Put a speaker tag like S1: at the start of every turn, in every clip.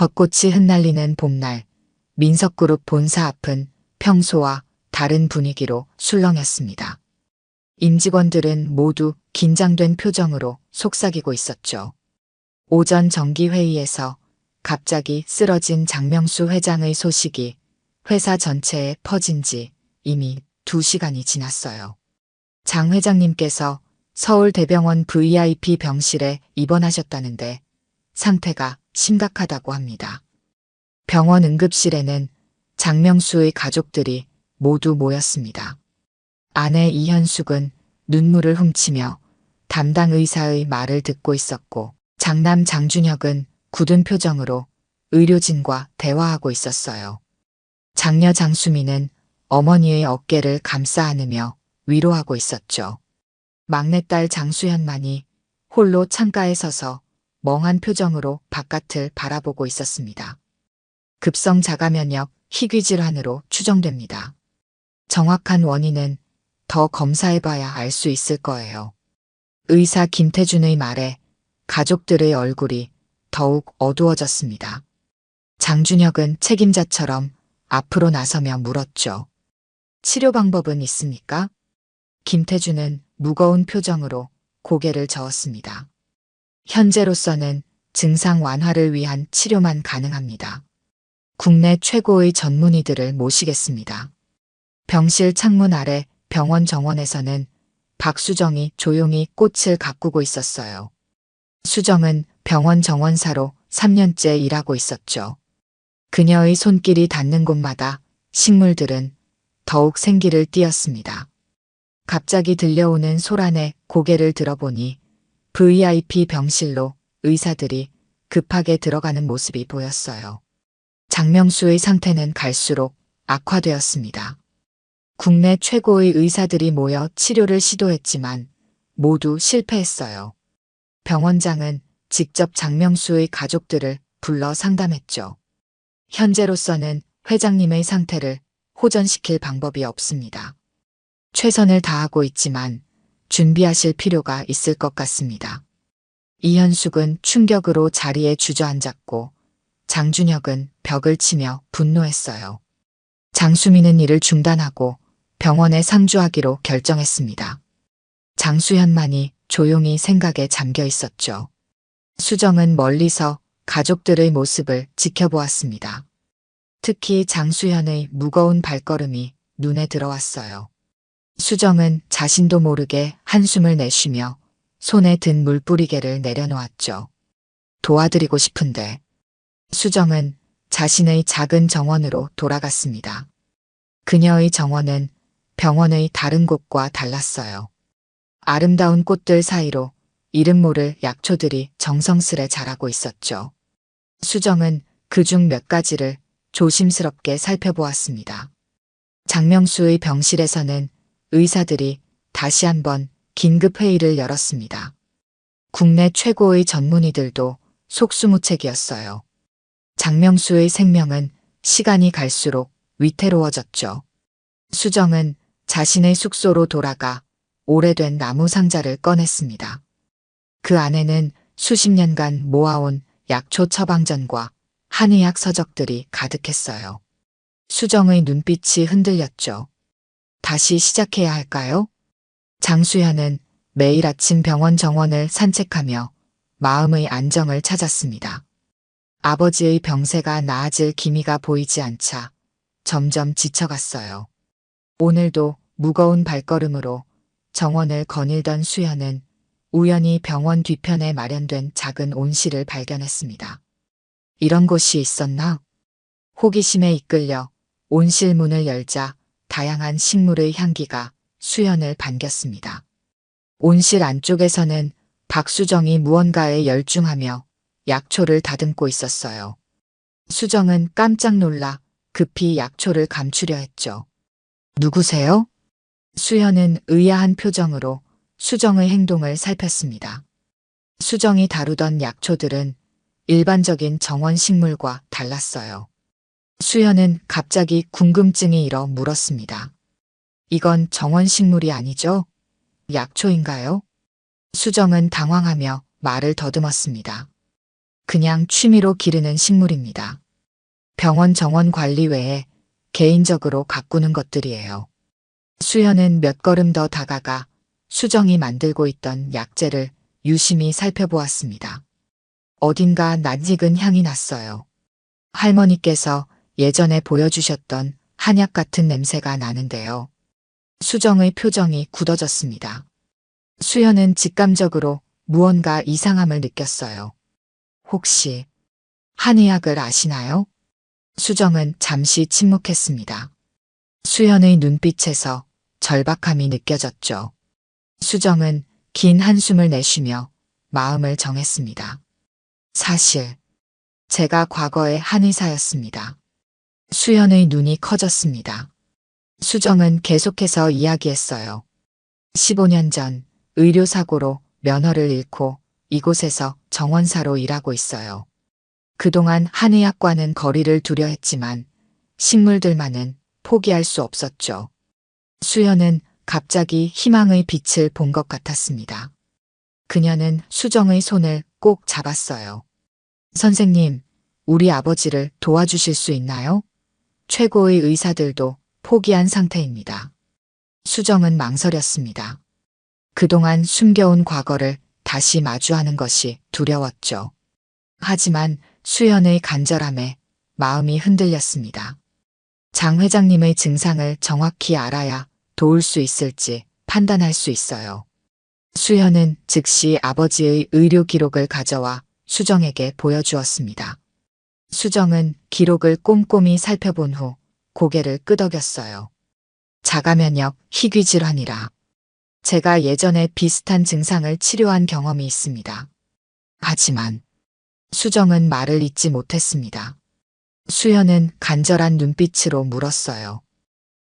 S1: 벚꽃이 흩날리는 봄날, 민석그룹 본사 앞은 평소와 다른 분위기로 술렁였습니다. 임직원들은 모두 긴장된 표정으로 속삭이고 있었죠. 오전 정기회의에서 갑자기 쓰러진 장명수 회장의 소식이 회사 전체에 퍼진 지 이미 2시간이 지났어요. 장 회장님께서 서울대병원 VIP 병실에 입원하셨다는데 상태가 심각하다고 합니다. 병원 응급실에는 장명수의 가족들이 모두 모였습니다. 아내 이현숙은 눈물을 훔치며 담당 의사의 말을 듣고 있었고 장남 장준혁은 굳은 표정으로 의료진과 대화하고 있었어요. 장녀 장수미는 어머니의 어깨를 감싸 안으며 위로하고 있었죠. 막내딸 장수현만이 홀로 창가에 서서 멍한 표정으로 바깥을 바라보고 있었습니다. 급성 자가면역 희귀질환으로 추정됩니다. 정확한 원인은 더 검사해봐야 알 수 있을 거예요. 의사 김태준의 말에 가족들의 얼굴이 더욱 어두워졌습니다. 장준혁은 책임자처럼 앞으로 나서며 물었죠. 치료 방법은 있습니까? 김태준은 무거운 표정으로 고개를 저었습니다. 현재로서는 증상 완화를 위한 치료만 가능합니다. 국내 최고의 전문의들을 모시겠습니다. 병실 창문 아래 병원 정원에서는 박수정이 조용히 꽃을 가꾸고 있었어요. 수정은 병원 정원사로 3년째 일하고 있었죠. 그녀의 손길이 닿는 곳마다 식물들은 더욱 생기를 띠었습니다. 갑자기 들려오는 소란에 고개를 들어보니 VIP 병실로 의사들이 급하게 들어가는 모습이 보였어요. 장명수의 상태는 갈수록 악화되었습니다. 국내 최고의 의사들이 모여 치료를 시도했지만 모두 실패했어요. 병원장은 직접 장명수의 가족들을 불러 상담했죠. 현재로서는 회장님의 상태를 호전시킬 방법이 없습니다. 최선을 다하고 있지만 준비하실 필요가 있을 것 같습니다. 이현숙은 충격으로 자리에 주저앉았고 장준혁은 벽을 치며 분노했어요. 장수미는 일을 중단하고 병원에 상주하기로 결정했습니다. 장수현만이 조용히 생각에 잠겨 있었죠. 수정은 멀리서 가족들의 모습을 지켜보았습니다. 특히 장수현의 무거운 발걸음이 눈에 들어왔어요. 수정은 자신도 모르게 한숨을 내쉬며 손에 든 물뿌리개를 내려놓았죠. 도와드리고 싶은데. 수정은 자신의 작은 정원으로 돌아갔습니다. 그녀의 정원은 병원의 다른 곳과 달랐어요. 아름다운 꽃들 사이로 이름 모를 약초들이 정성스레 자라고 있었죠. 수정은 그중 몇 가지를 조심스럽게 살펴보았습니다. 장명수의 병실에서는 의사들이 다시 한번 긴급회의를 열었습니다. 국내 최고의 전문의들도 속수무책이었어요. 장명수의 생명은 시간이 갈수록 위태로워졌죠. 수정은 자신의 숙소로 돌아가 오래된 나무 상자를 꺼냈습니다. 그 안에는 수십 년간 모아온 약초 처방전과 한의학 서적들이 가득했어요. 수정의 눈빛이 흔들렸죠. 다시 시작해야 할까요? 장수현은 매일 아침 병원 정원을 산책하며 마음의 안정을 찾았습니다. 아버지의 병세가 나아질 기미가 보이지 않자 점점 지쳐갔어요. 오늘도 무거운 발걸음으로 정원을 거닐던 수현은 우연히 병원 뒤편에 마련된 작은 온실을 발견했습니다. 이런 곳이 있었나? 호기심에 이끌려 온실 문을 열자 다양한 식물의 향기가 수현을 반겼습니다. 온실 안쪽에서는 박수정이 무언가에 열중하며 약초를 다듬고 있었어요. 수정은 깜짝 놀라 급히 약초를 감추려 했죠. 누구세요? 수현은 의아한 표정으로 수정의 행동을 살폈습니다. 수정이 다루던 약초들은 일반적인 정원 식물과 달랐어요. 수현은 갑자기 궁금증이 일어 물었습니다. 이건 정원 식물이 아니죠? 약초인가요? 수정은 당황하며 말을 더듬었습니다. 그냥 취미로 기르는 식물입니다. 병원 정원 관리 외에 개인적으로 가꾸는 것들이에요. 수연은 몇 걸음 더 다가가 수정이 만들고 있던 약재를 유심히 살펴보았습니다. 어딘가 낯익은 향이 났어요. 할머니께서 예전에 보여주셨던 한약 같은 냄새가 나는데요. 수정의 표정이 굳어졌습니다. 수연은 직감적으로 무언가 이상함을 느꼈어요. 혹시 한의학을 아시나요? 수정은 잠시 침묵했습니다. 수연의 눈빛에서 절박함이 느껴졌죠. 수정은 긴 한숨을 내쉬며 마음을 정했습니다. 사실 제가 과거의 한의사였습니다. 수연의 눈이 커졌습니다. 수정은 계속해서 이야기했어요. 15년 전 의료사고로 면허를 잃고 이곳에서 정원사로 일하고 있어요. 그동안 한의학과는 거리를 두려 했지만 식물들만은 포기할 수 없었죠. 수연은 갑자기 희망의 빛을 본 것 같았습니다. 그녀는 수정의 손을 꼭 잡았어요. 선생님, 우리 아버지를 도와주실 수 있나요? 최고의 의사들도 포기한 상태입니다. 수정은 망설였습니다. 그동안 숨겨온 과거를 다시 마주하는 것이 두려웠죠. 하지만 수연의 간절함에 마음이 흔들렸습니다. 장 회장님의 증상을 정확히 알아야 도울 수 있을지 판단할 수 있어요. 수연은 즉시 아버지의 의료 기록을 가져와 수정에게 보여주었습니다. 수정은 기록을 꼼꼼히 살펴본 후 고개를 끄덕였어요. 자가면역 희귀질환이라. 제가 예전에 비슷한 증상을 치료한 경험이 있습니다. 하지만 수정은 말을 잇지 못했습니다. 수연은 간절한 눈빛으로 물었어요.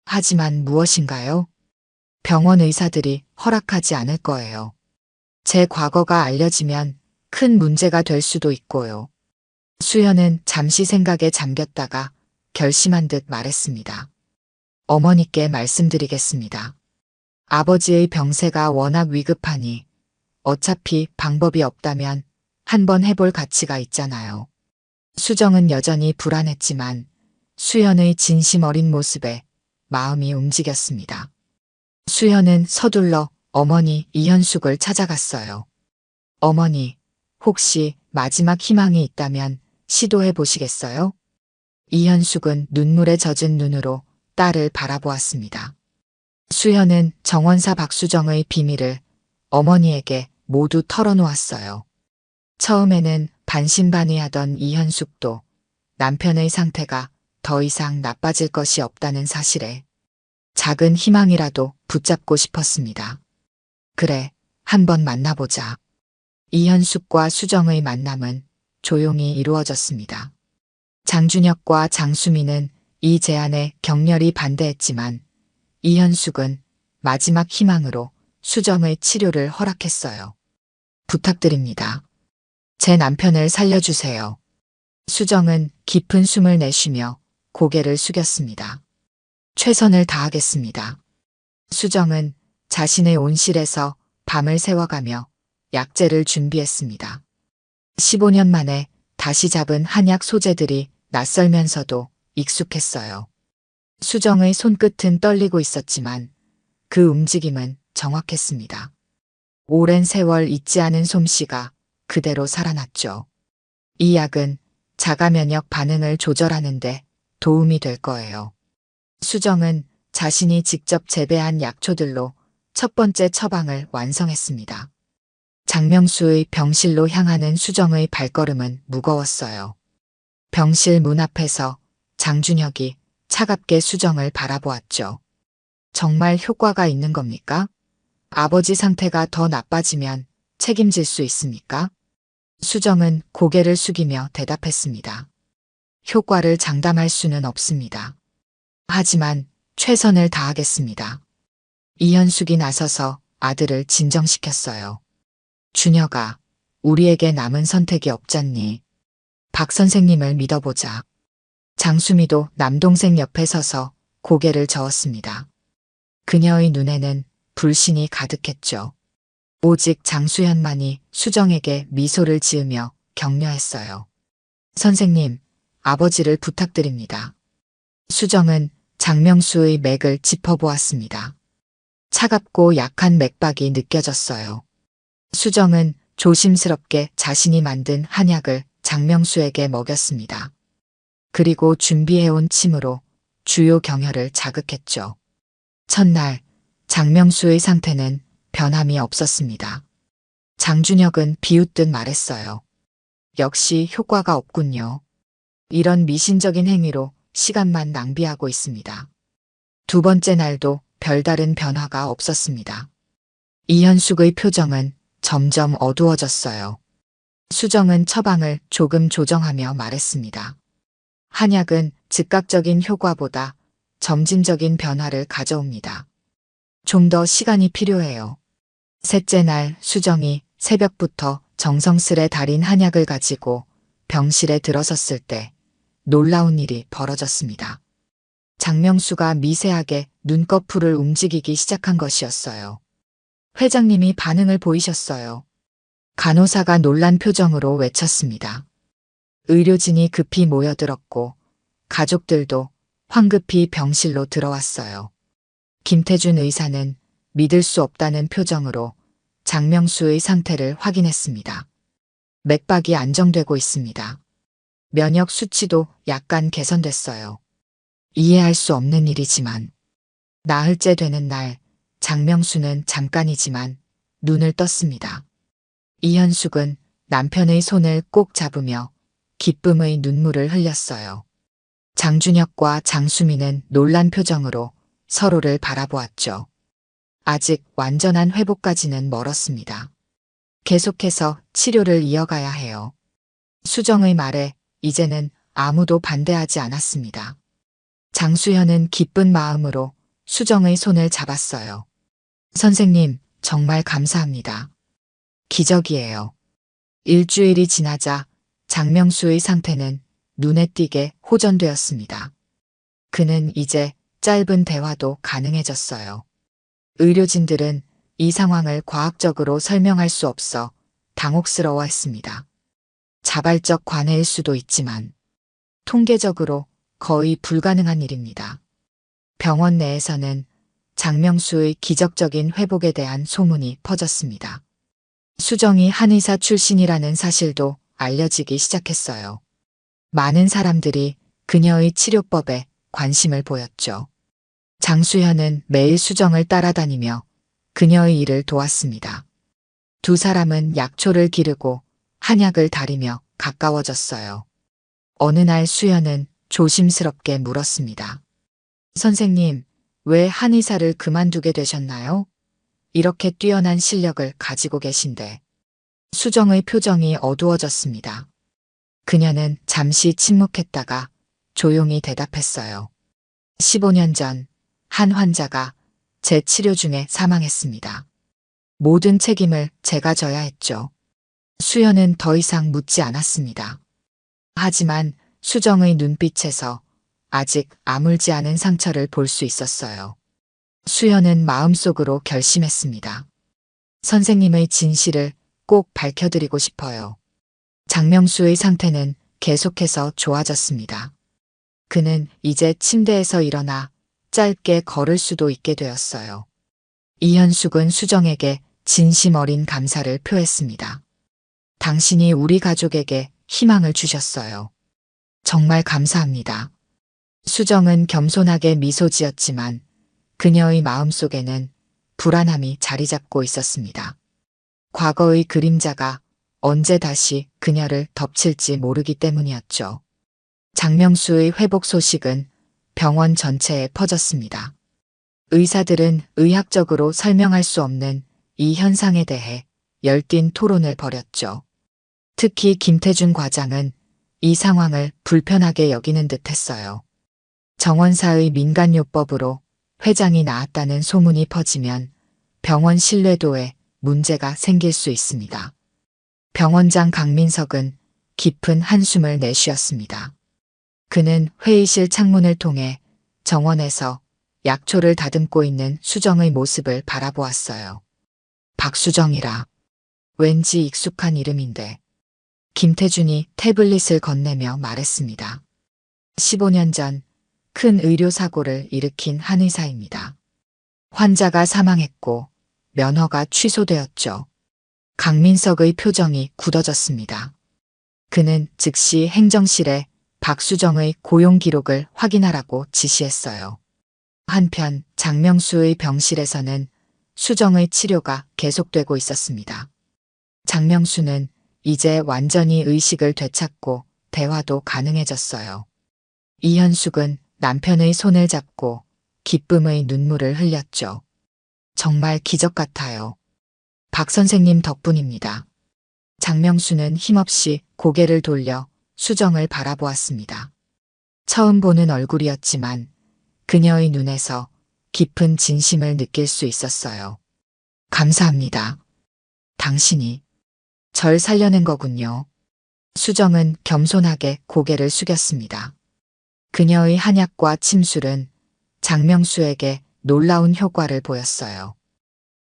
S1: 하지만 무엇인가요? 병원 의사들이 허락하지 않을 거예요. 제 과거가 알려지면 큰 문제가 될 수도 있고요. 수연은 잠시 생각에 잠겼다가 결심한 듯 말했습니다. 어머니께 말씀드리겠습니다. 아버지의 병세가 워낙 위급하니 어차피 방법이 없다면 한번 해볼 가치가 있잖아요. 수정은 여전히 불안했지만 수연의 진심 어린 모습에 마음이 움직였습니다. 수연은 서둘러 어머니 이현숙을 찾아갔어요. 어머니, 혹시 마지막 희망이 있다면 시도해 보시겠어요? 이현숙은 눈물에 젖은 눈으로 딸을 바라보았습니다. 수연은 정원사 박수정의 비밀을 어머니에게 모두 털어놓았어요. 처음에는 반신반의하던 이현숙도 남편의 상태가 더 이상 나빠질 것이 없다는 사실에 작은 희망이라도 붙잡고 싶었습니다. 그래, 한번 만나보자. 이현숙과 수정의 만남은 조용히 이루어졌습니다. 장준혁과 장수미는 이 제안에 격렬히 반대했지만 이현숙은 마지막 희망으로 수정의 치료를 허락했어요. 부탁드립니다. 제 남편을 살려주세요. 수정은 깊은 숨을 내쉬며 고개를 숙였습니다. 최선을 다하겠습니다. 수정은 자신의 온실에서 밤을 새워가며 약재를 준비했습니다. 15년 만에 다시 잡은 한약 소재들이 낯설면서도 익숙했어요. 수정의 손끝은 떨리고 있었지만 그 움직임은 정확했습니다. 오랜 세월 잊지 않은 솜씨가 그대로 살아났죠. 이 약은 자가면역 반응을 조절하는데 도움이 될 거예요. 수정은 자신이 직접 재배한 약초들로 첫 번째 처방을 완성했습니다. 장명수의 병실로 향하는 수정의 발걸음은 무거웠어요. 병실 문 앞에서 장준혁이 차갑게 수정을 바라보았죠. 정말 효과가 있는 겁니까? 아버지 상태가 더 나빠지면 책임질 수 있습니까? 수정은 고개를 숙이며 대답했습니다. 효과를 장담할 수는 없습니다. 하지만 최선을 다하겠습니다. 이현숙이 나서서 아들을 진정시켰어요. 준혁아, 우리에게 남은 선택이 없잖니. 박 선생님을 믿어보자. 장수미도 남동생 옆에 서서 고개를 저었습니다. 그녀의 눈에는 불신이 가득했죠. 오직 장수현만이 수정에게 미소를 지으며 격려했어요. 선생님, 아버지를 부탁드립니다. 수정은 장명수의 맥을 짚어보았습니다. 차갑고 약한 맥박이 느껴졌어요. 수정은 조심스럽게 자신이 만든 한약을 장명수에게 먹였습니다. 그리고 준비해온 침으로 주요 경혈을 자극했죠. 첫날 장명수의 상태는 변함이 없었습니다. 장준혁은 비웃듯 말했어요. 역시 효과가 없군요. 이런 미신적인 행위로 시간만 낭비하고 있습니다. 두 번째 날도 별다른 변화가 없었습니다. 이현숙의 표정은 점점 어두워졌어요. 수정은 처방을 조금 조정하며 말했습니다. 한약은 즉각적인 효과보다 점진적인 변화를 가져옵니다. 좀 더 시간이 필요해요. 셋째 날 수정이 새벽부터 정성스레 달인 한약을 가지고 병실에 들어섰을 때 놀라운 일이 벌어졌습니다. 장명수가 미세하게 눈꺼풀을 움직이기 시작한 것이었어요. 회장님이 반응을 보이셨어요. 간호사가 놀란 표정으로 외쳤습니다. 의료진이 급히 모여들었고 가족들도 황급히 병실로 들어왔어요. 김태준 의사는 믿을 수 없다는 표정으로 장명수의 상태를 확인했습니다. 맥박이 안정되고 있습니다. 면역 수치도 약간 개선됐어요. 이해할 수 없는 일이지만 나흘째 되는 날 장명수는 잠깐이지만 눈을 떴습니다. 이현숙은 남편의 손을 꼭 잡으며 기쁨의 눈물을 흘렸어요. 장준혁과 장수민은 놀란 표정으로 서로를 바라보았죠. 아직 완전한 회복까지는 멀었습니다. 계속해서 치료를 이어가야 해요. 수정의 말에 이제는 아무도 반대하지 않았습니다. 장수현은 기쁜 마음으로 수정의 손을 잡았어요. 선생님, 정말 감사합니다. 기적이에요. 일주일이 지나자 장명수의 상태는 눈에 띄게 호전되었습니다. 그는 이제 짧은 대화도 가능해졌어요. 의료진들은 이 상황을 과학적으로 설명할 수 없어 당혹스러워했습니다. 자발적 관해일 수도 있지만 통계적으로 거의 불가능한 일입니다. 병원 내에서는 장명수의 기적적인 회복에 대한 소문이 퍼졌습니다. 수정이 한의사 출신이라는 사실도 알려지기 시작했어요. 많은 사람들이 그녀의 치료법에 관심을 보였죠. 장수현은 매일 수정을 따라다니며 그녀의 일을 도왔습니다. 두 사람은 약초를 기르고 한약을 다리며 가까워졌어요. 어느 날 수현은 조심스럽게 물었습니다. 선생님, 왜 한의사를 그만두게 되셨나요? 이렇게 뛰어난 실력을 가지고 계신데. 수정의 표정이 어두워졌습니다. 그녀는 잠시 침묵했다가 조용히 대답했어요. 15년 전 한 환자가 제 치료 중에 사망했습니다. 모든 책임을 제가 져야 했죠. 수연은 더 이상 묻지 않았습니다. 하지만 수정의 눈빛에서 아직 아물지 않은 상처를 볼 수 있었어요. 수연은 마음속으로 결심했습니다. 선생님의 진실을 꼭 밝혀드리고 싶어요. 장명수의 상태는 계속해서 좋아졌습니다. 그는 이제 침대에서 일어나 짧게 걸을 수도 있게 되었어요. 이현숙은 수정에게 진심 어린 감사를 표했습니다. 당신이 우리 가족에게 희망을 주셨어요. 정말 감사합니다. 수정은 겸손하게 미소 지었지만 그녀의 마음속에는 불안함이 자리 잡고 있었습니다. 과거의 그림자가 언제 다시 그녀를 덮칠지 모르기 때문이었죠. 장명수의 회복 소식은 병원 전체에 퍼졌습니다. 의사들은 의학적으로 설명할 수 없는 이 현상에 대해 열띤 토론을 벌였죠. 특히 김태준 과장은 이 상황을 불편하게 여기는 듯 했어요. 정원사의 민간요법으로 회장이 나았다는 소문이 퍼지면 병원 신뢰도에 문제가 생길 수 있습니다. 병원장 강민석은 깊은 한숨을 내쉬었습니다. 그는 회의실 창문을 통해 정원에서 약초를 다듬고 있는 수정의 모습을 바라보았어요. 박수정이라. 왠지 익숙한 이름인데. 김태준이 태블릿을 건네며 말했습니다. 15년 전 큰 의료사고를 일으킨 한 의사입니다. 환자가 사망했고 면허가 취소되었죠. 강민석의 표정이 굳어졌습니다. 그는 즉시 행정실에 박수정의 고용 기록을 확인하라고 지시했어요. 한편 장명수의 병실에서는 수정의 치료가 계속되고 있었습니다. 장명수는 이제 완전히 의식을 되찾고 대화도 가능해졌어요. 이현숙은 남편의 손을 잡고 기쁨의 눈물을 흘렸죠. 정말 기적 같아요. 박 선생님 덕분입니다. 장명수는 힘없이 고개를 돌려 수정을 바라보았습니다. 처음 보는 얼굴이었지만 그녀의 눈에서 깊은 진심을 느낄 수 있었어요. 감사합니다. 당신이 절 살려낸 거군요. 수정은 겸손하게 고개를 숙였습니다. 그녀의 한약과 침술은 장명수에게 놀라운 효과를 보였어요.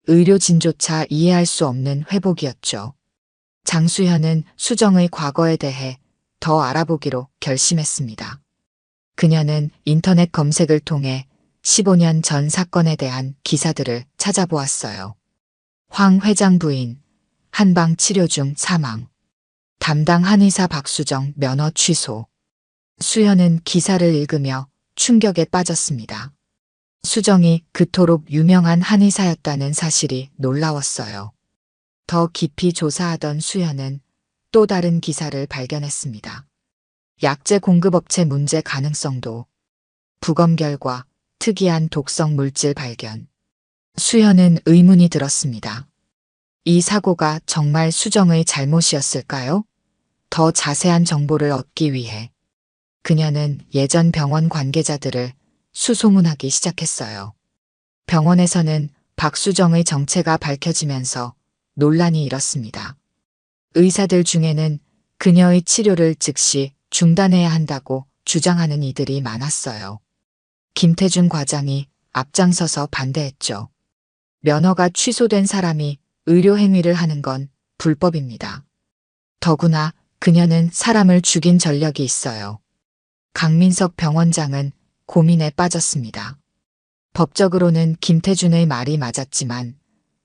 S1: 의료진조차 이해할 수 없는 회복이었죠. 장수현은 수정의 과거에 대해 더 알아보기로 결심했습니다. 그녀는 인터넷 검색을 통해 15년 전 사건에 대한 기사들을 찾아보았어요. 황 회장 부인, 한방 치료 중 사망, 담당 한의사 박수정 면허 취소. 수현은 기사를 읽으며 충격에 빠졌습니다. 수정이 그토록 유명한 한의사였다는 사실이 놀라웠어요. 더 깊이 조사하던 수현은 또 다른 기사를 발견했습니다. 약재 공급업체 문제 가능성도, 부검 결과 특이한 독성 물질 발견. 수현은 의문이 들었습니다. 이 사고가 정말 수정의 잘못이었을까요? 더 자세한 정보를 얻기 위해 그녀는 예전 병원 관계자들을 수소문하기 시작했어요. 병원에서는 박수정의 정체가 밝혀지면서 논란이 일었습니다. 의사들 중에는 그녀의 치료를 즉시 중단해야 한다고 주장하는 이들이 많았어요. 김태준 과장이 앞장서서 반대했죠. 면허가 취소된 사람이 의료행위를 하는 건 불법입니다. 더구나 그녀는 사람을 죽인 전력이 있어요. 강민석 병원장은 고민에 빠졌습니다. 법적으로는 김태준의 말이 맞았지만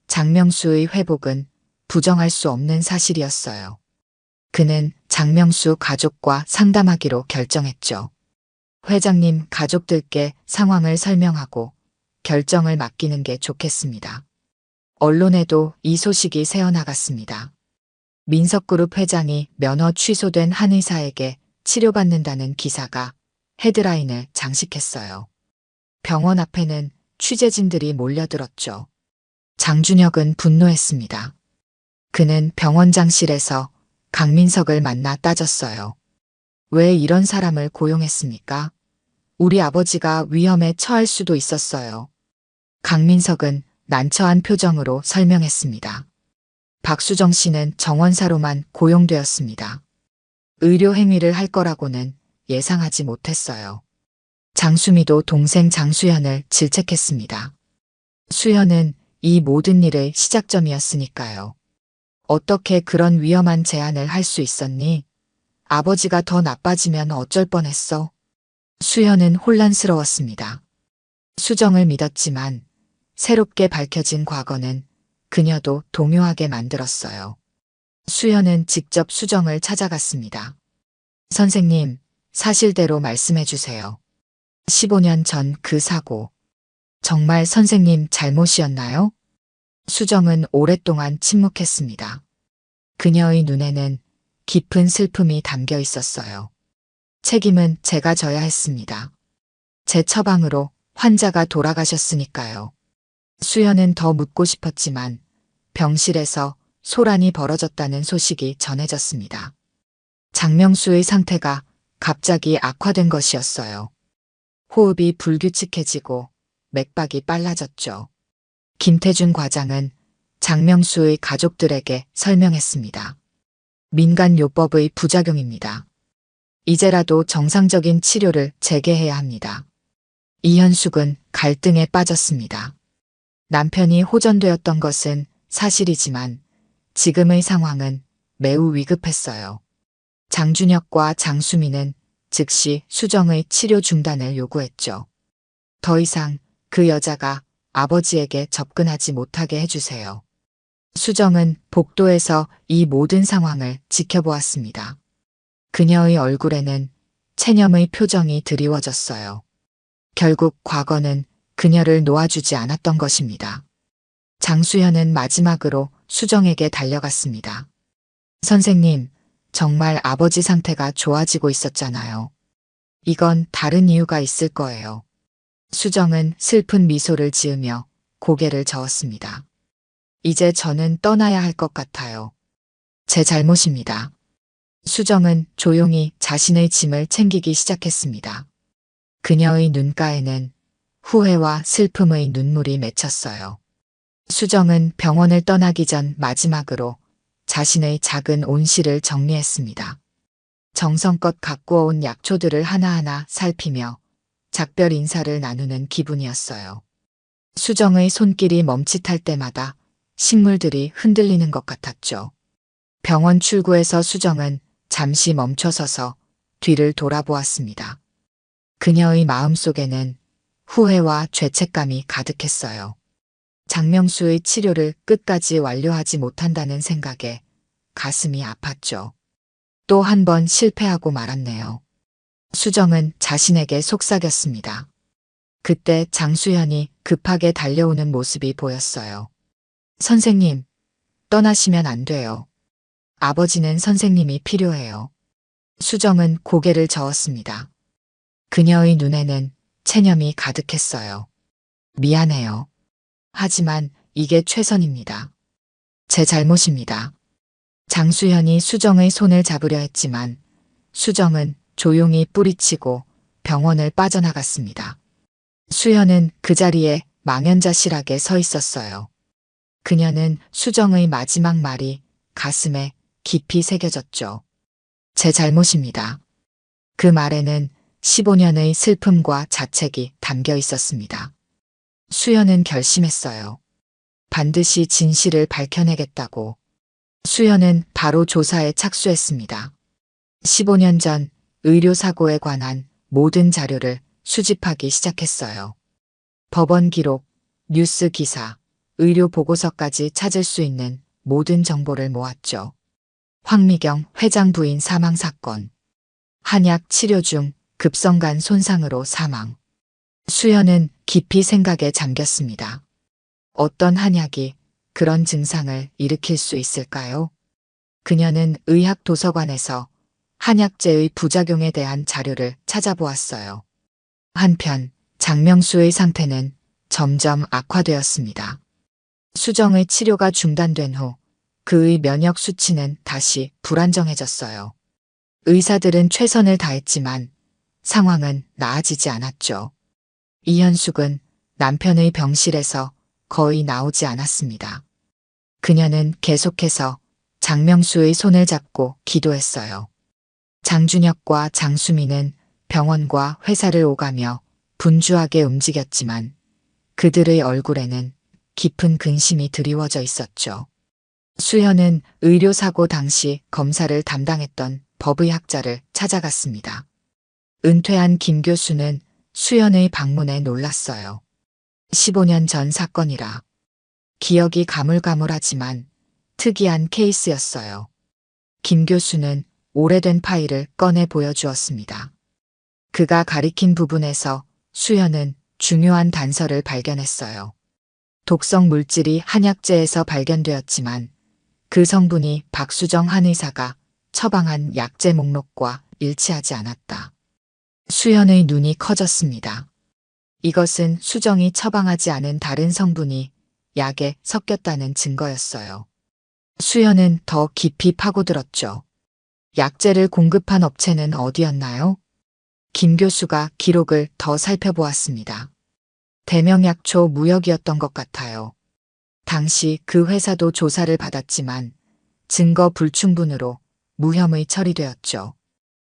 S1: 장명수의 회복은 부정할 수 없는 사실이었어요. 그는 장명수 가족과 상담하기로 결정했죠. 회장님 가족들께 상황을 설명하고 결정을 맡기는 게 좋겠습니다. 언론에도 이 소식이 새어나갔습니다. 민석그룹 회장이 면허 취소된 한의사에게 치료받는다는 기사가 헤드라인을 장식했어요. 병원 앞에는 취재진들이 몰려들었죠. 장준혁은 분노했습니다. 그는 병원장실에서 강민석을 만나 따졌어요. 왜 이런 사람을 고용했습니까? 우리 아버지가 위험에 처할 수도 있었어요. 강민석은 난처한 표정으로 설명했습니다. 박수정 씨는 정원사로만 고용되었습니다. 의료 행위를 할 거라고는 예상하지 못했어요. 장수미도 동생 장수현을 질책했습니다. 수현은 이 모든 일의 시작점이었으니까요. 어떻게 그런 위험한 제안을 할 수 있었니? 아버지가 더 나빠지면 어쩔 뻔했어. 수현은 혼란스러웠습니다. 수정을 믿었지만 새롭게 밝혀진 과거는 그녀도 동요하게 만들었어요. 수현은 직접 수정을 찾아갔습니다. 선생님, 사실대로 말씀해 주세요. 15년 전 그 사고, 정말 선생님 잘못이었나요? 수정은 오랫동안 침묵했습니다. 그녀의 눈에는 깊은 슬픔이 담겨 있었어요. 책임은 제가 져야 했습니다. 제 처방으로 환자가 돌아가셨으니까요. 수현은 더 묻고 싶었지만 병실에서 소란이 벌어졌다는 소식이 전해졌습니다. 장명수의 상태가 갑자기 악화된 것이었어요. 호흡이 불규칙해지고 맥박이 빨라졌죠. 김태준 과장은 장명수의 가족들에게 설명했습니다. 민간요법의 부작용입니다. 이제라도 정상적인 치료를 재개해야 합니다. 이현숙은 갈등에 빠졌습니다. 남편이 호전되었던 것은 사실이지만 지금의 상황은 매우 위급했어요. 장준혁과 장수미는 즉시 수정의 치료 중단을 요구했죠. 더 이상 그 여자가 아버지에게 접근하지 못하게 해주세요. 수정은 복도에서 이 모든 상황을 지켜보았습니다. 그녀의 얼굴에는 체념의 표정이 드리워졌어요. 결국 과거는 그녀를 놓아주지 않았던 것입니다. 장수현은 마지막으로 수정에게 달려갔습니다. 선생님, 정말 아버지 상태가 좋아지고 있었잖아요. 이건 다른 이유가 있을 거예요. 수정은 슬픈 미소를 지으며 고개를 저었습니다. 이제 저는 떠나야 할 것 같아요. 제 잘못입니다. 수정은 조용히 자신의 짐을 챙기기 시작했습니다. 그녀의 눈가에는 후회와 슬픔의 눈물이 맺혔어요. 수정은 병원을 떠나기 전 마지막으로 자신의 작은 온실을 정리했습니다. 정성껏 갖고 온 약초들을 하나하나 살피며 작별 인사를 나누는 기분이었어요. 수정의 손길이 멈칫할 때마다 식물들이 흔들리는 것 같았죠. 병원 출구에서 수정은 잠시 멈춰서서 뒤를 돌아보았습니다. 그녀의 마음속에는 후회와 죄책감이 가득했어요. 장명수의 치료를 끝까지 완료하지 못한다는 생각에 가슴이 아팠죠. 또 한 번 실패하고 말았네요. 수정은 자신에게 속삭였습니다. 그때 장수현이 급하게 달려오는 모습이 보였어요. 선생님, 떠나시면 안 돼요. 아버지는 선생님이 필요해요. 수정은 고개를 저었습니다. 그녀의 눈에는 체념이 가득했어요. 미안해요. 하지만 이게 최선입니다. 제 잘못입니다. 장수현이 수정의 손을 잡으려 했지만 수정은 조용히 뿌리치고 병원을 빠져나갔습니다. 수현은 그 자리에 망연자실하게 서 있었어요. 그녀는 수정의 마지막 말이 가슴에 깊이 새겨졌죠. 제 잘못입니다. 그 말에는 15년의 슬픔과 자책이 담겨 있었습니다. 수현은 결심했어요. 반드시 진실을 밝혀내겠다고. 수현은 바로 조사에 착수했습니다. 15년 전 의료사고에 관한 모든 자료를 수집하기 시작했어요. 법원 기록, 뉴스 기사, 의료 보고서까지 찾을 수 있는 모든 정보를 모았죠. 황미경 회장 부인 사망 사건, 한약 치료 중 급성간 손상으로 사망. 수현은 깊이 생각에 잠겼습니다. 어떤 한약이 그런 증상을 일으킬 수 있을까요? 그녀는 의학 도서관에서 한약재의 부작용에 대한 자료를 찾아보았어요. 한편 장명수의 상태는 점점 악화되었습니다. 수정의 치료가 중단된 후 그의 면역 수치는 다시 불안정해졌어요. 의사들은 최선을 다했지만 상황은 나아지지 않았죠. 이현숙은 남편의 병실에서 거의 나오지 않았습니다. 그녀는 계속해서 장명수의 손을 잡고 기도했어요. 장준혁과 장수미는 병원과 회사를 오가며 분주하게 움직였지만 그들의 얼굴에는 깊은 근심이 드리워져 있었죠. 수현은 의료사고 당시 검사를 담당했던 법의학자를 찾아갔습니다. 은퇴한 김 교수는 수현의 방문에 놀랐어요. 15년 전 사건이라 기억이 가물가물하지만 특이한 케이스였어요. 김 교수는 오래된 파일을 꺼내 보여주었습니다. 그가 가리킨 부분에서 수현은 중요한 단서를 발견했어요. 독성 물질이 한약재에서 발견되었지만 그 성분이 박수정 한의사가 처방한 약재 목록과 일치하지 않았다. 수현의 눈이 커졌습니다. 이것은 수정이 처방하지 않은 다른 성분이 약에 섞였다는 증거였어요. 수현은 더 깊이 파고들었죠. 약재를 공급한 업체는 어디였나요? 김 교수가 기록을 더 살펴보았습니다. 대명약초 무역이었던 것 같아요. 당시 그 회사도 조사를 받았지만 증거 불충분으로 무혐의 처리되었죠.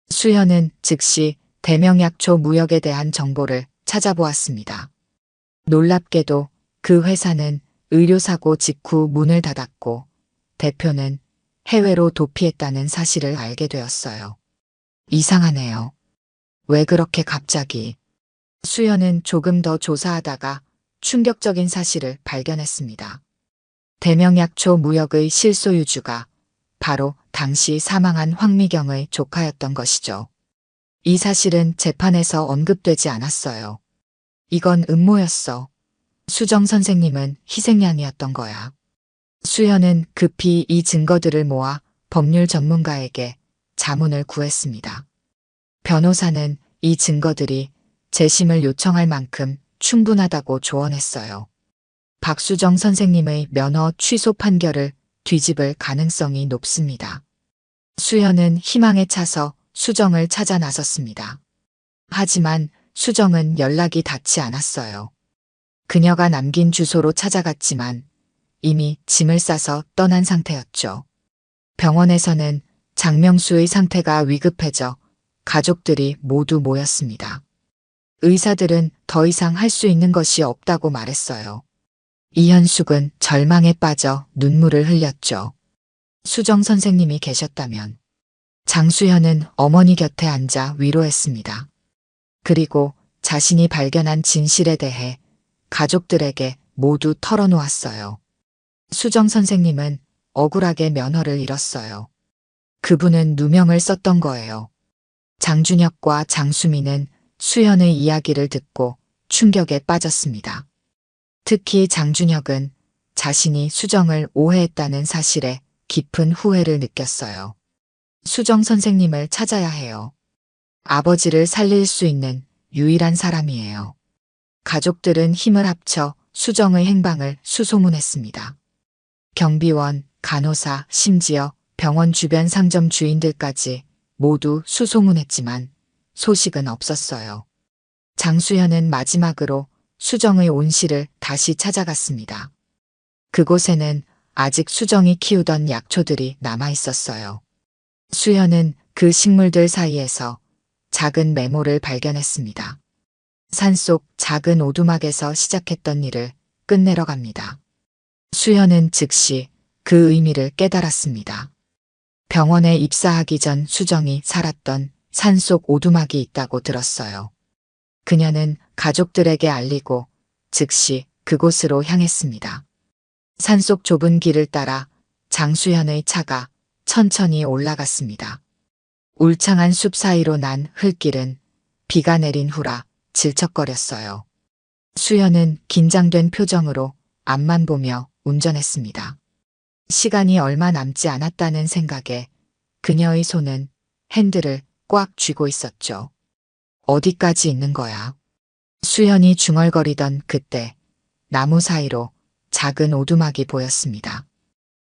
S1: 수현은 즉시 대명약초 무역에 대한 정보를 찾아보았습니다. 놀랍게도 그 회사는 의료사고 직후 문을 닫았고 대표는 해외로 도피했다는 사실을 알게 되었어요. 이상하네요. 왜 그렇게 갑자기? 수연은 조금 더 조사하다가 충격적인 사실을 발견했습니다. 대명약초 무역의 실소유주가 바로 당시 사망한 황미경의 조카였던 것이죠. 이 사실은 재판에서 언급되지 않았어요. 이건 음모였어. 수정 선생님은 희생양이었던 거야. 수연은 급히 이 증거들을 모아 법률 전문가에게 자문을 구했습니다. 변호사는 이 증거들이 재심을 요청할 만큼 충분하다고 조언했어요. 박수정 선생님의 면허 취소 판결을 뒤집을 가능성이 높습니다. 수연은 희망에 차서 수정을 찾아 나섰습니다. 하지만 수정은 연락이 닿지 않았어요. 그녀가 남긴 주소로 찾아갔지만 이미 짐을 싸서 떠난 상태였죠. 병원에서는 장명수의 상태가 위급해져 가족들이 모두 모였습니다. 의사들은 더 이상 할 수 있는 것이 없다고 말했어요. 이현숙은 절망에 빠져 눈물을 흘렸죠. 수정 선생님이 계셨다면. 장수현은 어머니 곁에 앉아 위로했습니다. 그리고 자신이 발견한 진실에 대해 가족들에게 모두 털어놓았어요. 수정 선생님은 억울하게 면허를 잃었어요. 그분은 누명을 썼던 거예요. 장준혁과 장수미는 수현의 이야기를 듣고 충격에 빠졌습니다. 특히 장준혁은 자신이 수정을 오해했다는 사실에 깊은 후회를 느꼈어요. 수정 선생님을 찾아야 해요. 아버지를 살릴 수 있는 유일한 사람이에요. 가족들은 힘을 합쳐 수정의 행방을 수소문했습니다. 경비원, 간호사, 심지어 병원 주변 상점 주인들까지 모두 수소문했지만 소식은 없었어요. 장수현은 마지막으로 수정의 온실을 다시 찾아갔습니다. 그곳에는 아직 수정이 키우던 약초들이 남아 있었어요. 수현은 그 식물들 사이에서 작은 메모를 발견했습니다. 산속 작은 오두막에서 시작했던 일을 끝내러 갑니다. 수현은 즉시 그 의미를 깨달았습니다. 병원에 입사하기 전 수정이 살았던 산속 오두막이 있다고 들었어요. 그녀는 가족들에게 알리고 즉시 그곳으로 향했습니다. 산속 좁은 길을 따라 장수현의 차가 천천히 올라갔습니다. 울창한 숲 사이로 난 흙길은 비가 내린 후라 질척거렸어요. 수연은 긴장된 표정으로 앞만 보며 운전했습니다. 시간이 얼마 남지 않았다는 생각에 그녀의 손은 핸들을 꽉 쥐고 있었죠. 어디까지 있는 거야? 수연이 중얼거리던 그때 나무 사이로 작은 오두막이 보였습니다.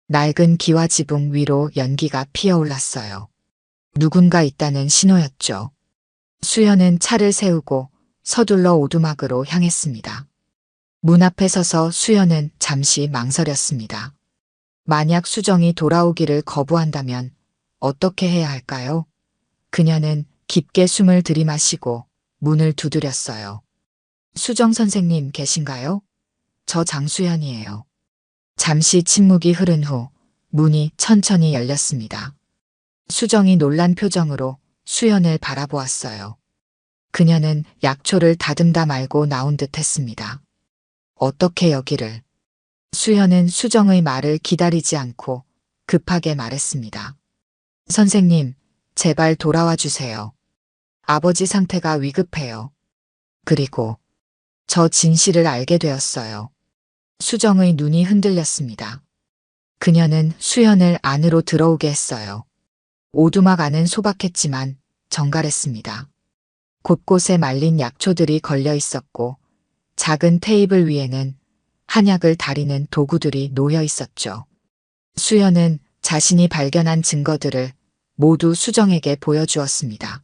S1: 낡은 기와 지붕 위로 연기가 피어올랐어요. 누군가 있다는 신호였죠. 수연은 차를 세우고 서둘러 오두막으로 향했습니다. 문 앞에 서서 수연은 잠시 망설였습니다. 만약 수정이 돌아오기를 거부한다면 어떻게 해야 할까요? 그녀는 깊게 숨을 들이마시고 문을 두드렸어요. 수정 선생님 계신가요? 저 장수연이에요. 잠시 침묵이 흐른 후 문이 천천히 열렸습니다. 수정이 놀란 표정으로 수연을 바라보았어요. 그녀는 약초를 다듬다 말고 나온 듯 했습니다. 어떻게 여기를? 수연은 수정의 말을 기다리지 않고 급하게 말했습니다. 선생님, 제발 돌아와 주세요. 아버지 상태가 위급해요. 그리고 저 진실을 알게 되었어요. 수정의 눈이 흔들렸습니다. 그녀는 수연을 안으로 들어오게 했어요. 오두막 안은 소박했지만 정갈했습니다. 곳곳에 말린 약초들이 걸려 있었고 작은 테이블 위에는 한약을 다리는 도구들이 놓여 있었죠. 수연은 자신이 발견한 증거들을 모두 수정에게 보여주었습니다.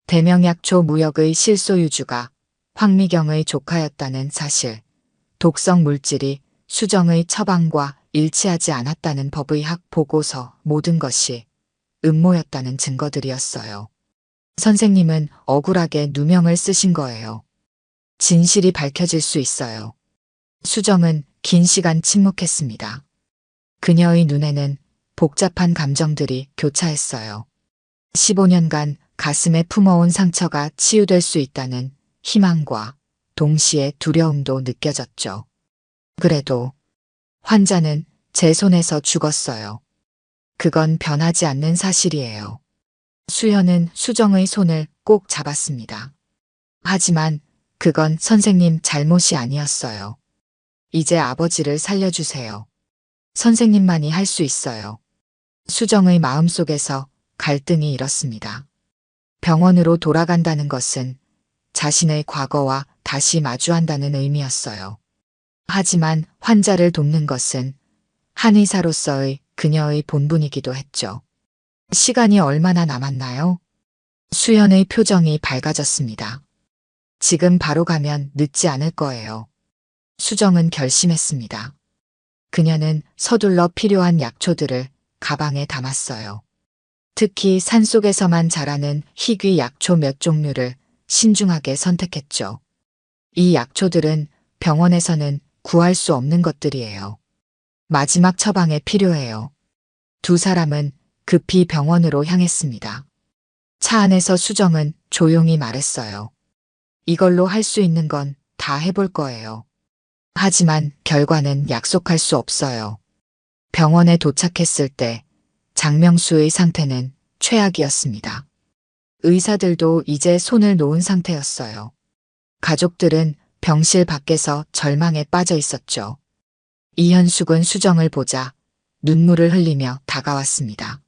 S1: 대명약초 무역의 실소유주가 황미경의 조카였다는 사실, 독성 물질이 수정의 처방과 일치하지 않았다는 법의학 보고서, 모든 것이 음모였다는 증거들이었어요. 선생님은 억울하게 누명을 쓰신 거예요. 진실이 밝혀질 수 있어요. 수정은 긴 시간 침묵했습니다. 그녀의 눈에는 복잡한 감정들이 교차했어요. 15년간 가슴에 품어온 상처가 치유될 수 있다는 희망과 동시에 두려움도 느껴졌죠. 그래도 환자는 제 손에서 죽었어요. 그건 변하지 않는 사실이에요. 수연은 수정의 손을 꼭 잡았습니다. 하지만 그건 선생님 잘못이 아니었어요. 이제 아버지를 살려주세요. 선생님만이 할 수 있어요. 수정의 마음속에서 갈등이 일었습니다. 병원으로 돌아간다는 것은 자신의 과거와 다시 마주한다는 의미였어요. 하지만 환자를 돕는 것은 한의사로서의 그녀의 본분이기도 했죠. 시간이 얼마나 남았나요? 수연의 표정이 밝아졌습니다. 지금 바로 가면 늦지 않을 거예요. 수정은 결심했습니다. 그녀는 서둘러 필요한 약초들을 가방에 담았어요. 특히 산속에서만 자라는 희귀 약초 몇 종류를 신중하게 선택했죠. 이 약초들은 병원에서는 구할 수 없는 것들이에요. 마지막 처방에 필요해요. 두 사람은 급히 병원으로 향했습니다. 차 안에서 수정은 조용히 말했어요. 이걸로 할 수 있는 건 다 해볼 거예요. 하지만 결과는 약속할 수 없어요. 병원에 도착했을 때 장명수의 상태는 최악이었습니다. 의사들도 이제 손을 놓은 상태였어요. 가족들은 병실 밖에서 절망에 빠져 있었죠. 이현숙은 수정을 보자 눈물을 흘리며 다가왔습니다.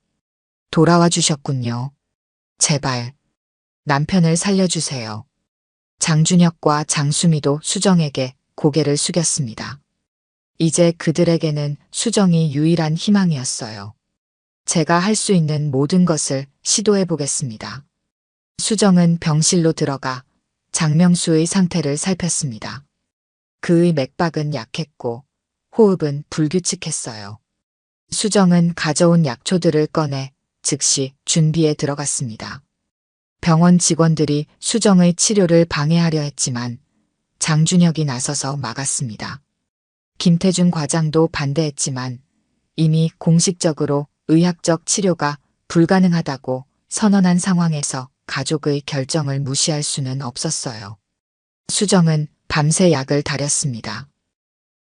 S1: 돌아와 주셨군요. 제발 남편을 살려주세요. 장준혁과 장수미도 수정에게 고개를 숙였습니다. 이제 그들에게는 수정이 유일한 희망이었어요. 제가 할 수 있는 모든 것을 시도해 보겠습니다. 수정은 병실로 들어가 장명수의 상태를 살폈습니다. 그의 맥박은 약했고 호흡은 불규칙했어요. 수정은 가져온 약초들을 꺼내 즉시 준비에 들어갔습니다. 병원 직원들이 수정의 치료를 방해하려 했지만 장준혁이 나서서 막았습니다. 김태준 과장도 반대했지만 이미 공식적으로 의학적 치료가 불가능하다고 선언한 상황에서 가족의 결정을 무시할 수는 없었어요. 수정은 밤새 약을 다렸습니다.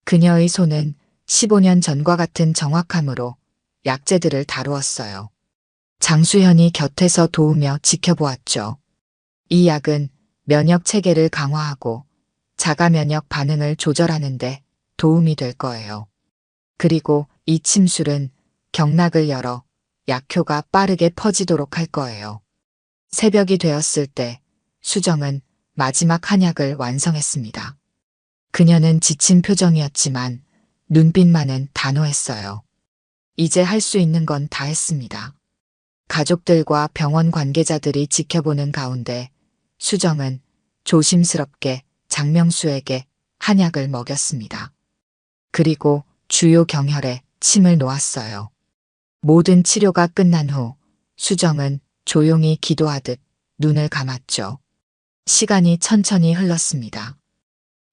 S1: 그녀의 손은 15년 전과 같은 정확함으로 약재들을 다루었어요. 장수현이 곁에서 도우며 지켜보았죠. 이 약은 면역 체계를 강화하고 자가 면역 반응을 조절하는데 도움이 될 거예요. 그리고 이 침술은 경락을 열어 약효가 빠르게 퍼지도록 할 거예요. 새벽이 되었을 때 수정은 마지막 한 약을 완성했습니다. 그녀는 지친 표정이었지만 눈빛만은 단호했어요. 이제 할 수 있는 건 다 했습니다. 가족들과 병원 관계자들이 지켜보는 가운데 수정은 조심스럽게 장명수에게 한약을 먹였습니다. 그리고 주요 경혈에 침을 놓았어요. 모든 치료가 끝난 후 수정은 조용히 기도하듯 눈을 감았죠. 시간이 천천히 흘렀습니다.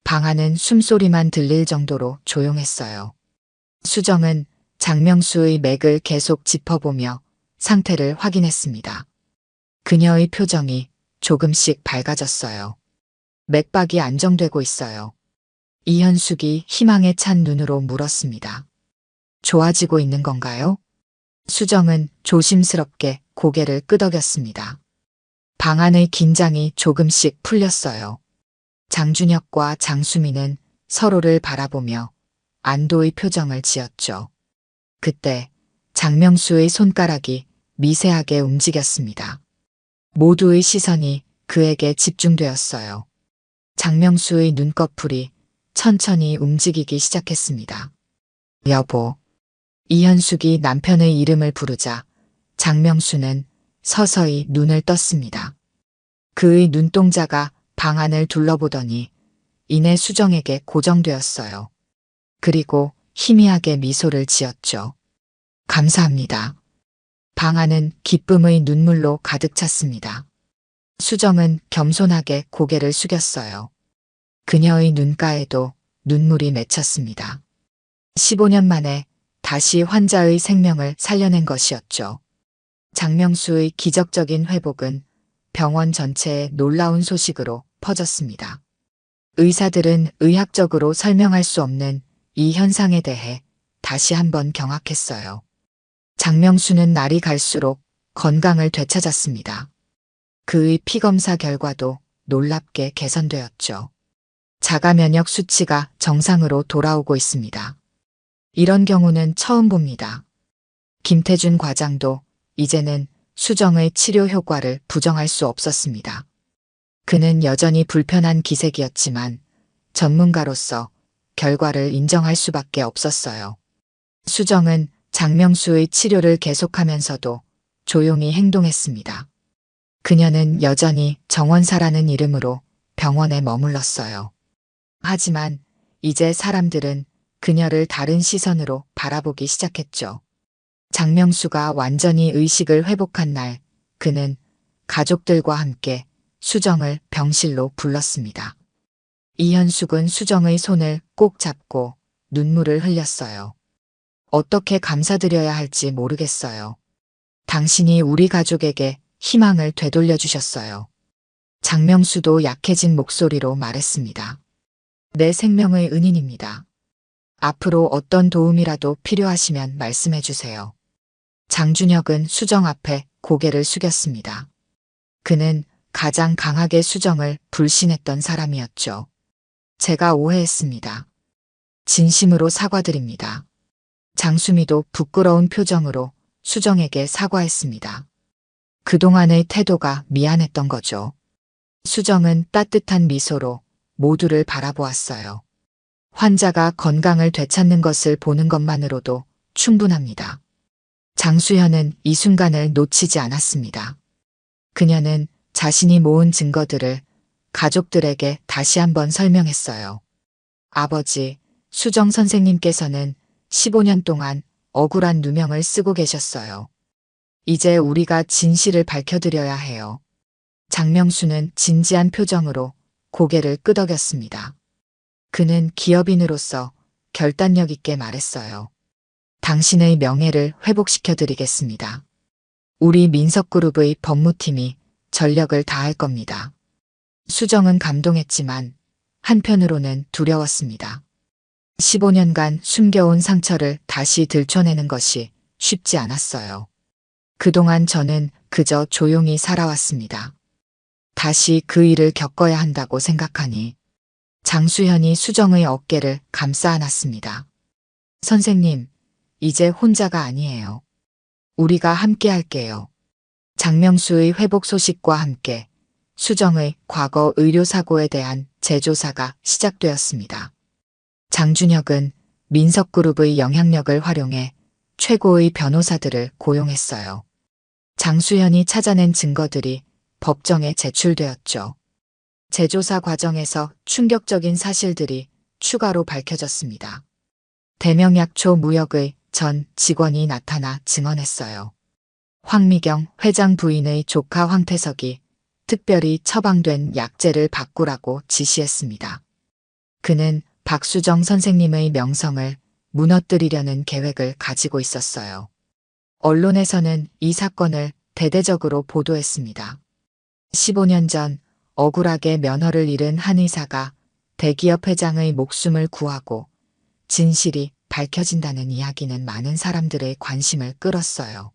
S1: 방 안은 숨소리만 들릴 정도로 조용했어요. 수정은 장명수의 맥을 계속 짚어보며 상태를 확인했습니다. 그녀의 표정이 조금씩 밝아졌어요. 맥박이 안정되고 있어요. 이현숙이 희망에 찬 눈으로 물었습니다. 좋아지고 있는 건가요? 수정은 조심스럽게 고개를 끄덕였습니다. 방 안의 긴장이 조금씩 풀렸어요. 장준혁과 장수미는 서로를 바라보며 안도의 표정을 지었죠. 그때 장명수의 손가락이 미세하게 움직였습니다. 모두의 시선이 그에게 집중되었어요. 장명수의 눈꺼풀이 천천히 움직이기 시작했습니다. 여보. 이현숙이 남편의 이름을 부르자 장명수는 서서히 눈을 떴습니다. 그의 눈동자가 방 안을 둘러보더니 이내 수정에게 고정되었어요. 그리고 희미하게 미소를 지었죠. 감사합니다. 방 안은 기쁨의 눈물로 가득 찼습니다. 수정은 겸손하게 고개를 숙였어요. 그녀의 눈가에도 눈물이 맺혔습니다. 15년 만에 다시 환자의 생명을 살려낸 것이었죠. 장명수의 기적적인 회복은 병원 전체에 놀라운 소식으로 퍼졌습니다. 의사들은 의학적으로 설명할 수 없는 이 현상에 대해 다시 한번 경악했어요. 장명수는 날이 갈수록 건강을 되찾았습니다. 그의 피검사 결과도 놀랍게 개선되었죠. 자가 면역 수치가 정상으로 돌아오고 있습니다. 이런 경우는 처음 봅니다. 김태준 과장도 이제는 수정의 치료 효과를 부정할 수 없었습니다. 그는 여전히 불편한 기색이었지만 전문가로서 결과를 인정할 수밖에 없었어요. 수정은 장명수의 치료를 계속하면서도 조용히 행동했습니다. 그녀는 여전히 정원사라는 이름으로 병원에 머물렀어요. 하지만 이제 사람들은 그녀를 다른 시선으로 바라보기 시작했죠. 장명수가 완전히 의식을 회복한 날, 그는 가족들과 함께 수정을 병실로 불렀습니다. 이현숙은 수정의 손을 꼭 잡고 눈물을 흘렸어요. 어떻게 감사드려야 할지 모르겠어요. 당신이 우리 가족에게 희망을 되돌려 주셨어요. 장명수도 약해진 목소리로 말했습니다. 내 생명의 은인입니다. 앞으로 어떤 도움이라도 필요하시면 말씀해 주세요. 장준혁은 수정 앞에 고개를 숙였습니다. 그는 가장 강하게 수정을 불신했던 사람이었죠. 제가 오해했습니다. 진심으로 사과드립니다. 장수미도 부끄러운 표정으로 수정에게 사과했습니다. 그동안의 태도가 미안했던 거죠. 수정은 따뜻한 미소로 모두를 바라보았어요. 환자가 건강을 되찾는 것을 보는 것만으로도 충분합니다. 장수현은 이 순간을 놓치지 않았습니다. 그녀는 자신이 모은 증거들을 가족들에게 다시 한번 설명했어요. 아버지, 수정 선생님께서는 15년 동안 억울한 누명을 쓰고 계셨어요. 이제 우리가 진실을 밝혀드려야 해요. 장명수는 진지한 표정으로 고개를 끄덕였습니다. 그는 기업인으로서 결단력 있게 말했어요. 당신의 명예를 회복시켜드리겠습니다. 우리 민석그룹의 법무팀이 전력을 다할 겁니다. 수정은 감동했지만 한편으로는 두려웠습니다. 15년간 숨겨온 상처를 다시 들춰내는 것이 쉽지 않았어요. 그동안 저는 그저 조용히 살아왔습니다. 다시 그 일을 겪어야 한다고 생각하니 장수현이 수정의 어깨를 감싸 안았습니다. 선생님, 이제 혼자가 아니에요. 우리가 함께 할게요. 장명수의 회복 소식과 함께 수정의 과거 의료사고에 대한 재조사가 시작되었습니다. 장준혁은 민석그룹의 영향력을 활용해 최고의 변호사들을 고용했어요. 장수현이 찾아낸 증거들이 법정에 제출되었죠. 재조사 과정에서 충격적인 사실들이 추가로 밝혀졌습니다. 대명약초 무역의 전 직원이 나타나 증언했어요. 황미경 회장 부인의 조카 황태석이 특별히 처방된 약재를 바꾸라고 지시했습니다. 그는 박수정 선생님의 명성을 무너뜨리려는 계획을 가지고 있었어요. 언론에서는 이 사건을 대대적으로 보도했습니다. 15년 전 억울하게 면허를 잃은 한 의사가 대기업 회장의 목숨을 구하고 진실이 밝혀진다는 이야기는 많은 사람들의 관심을 끌었어요.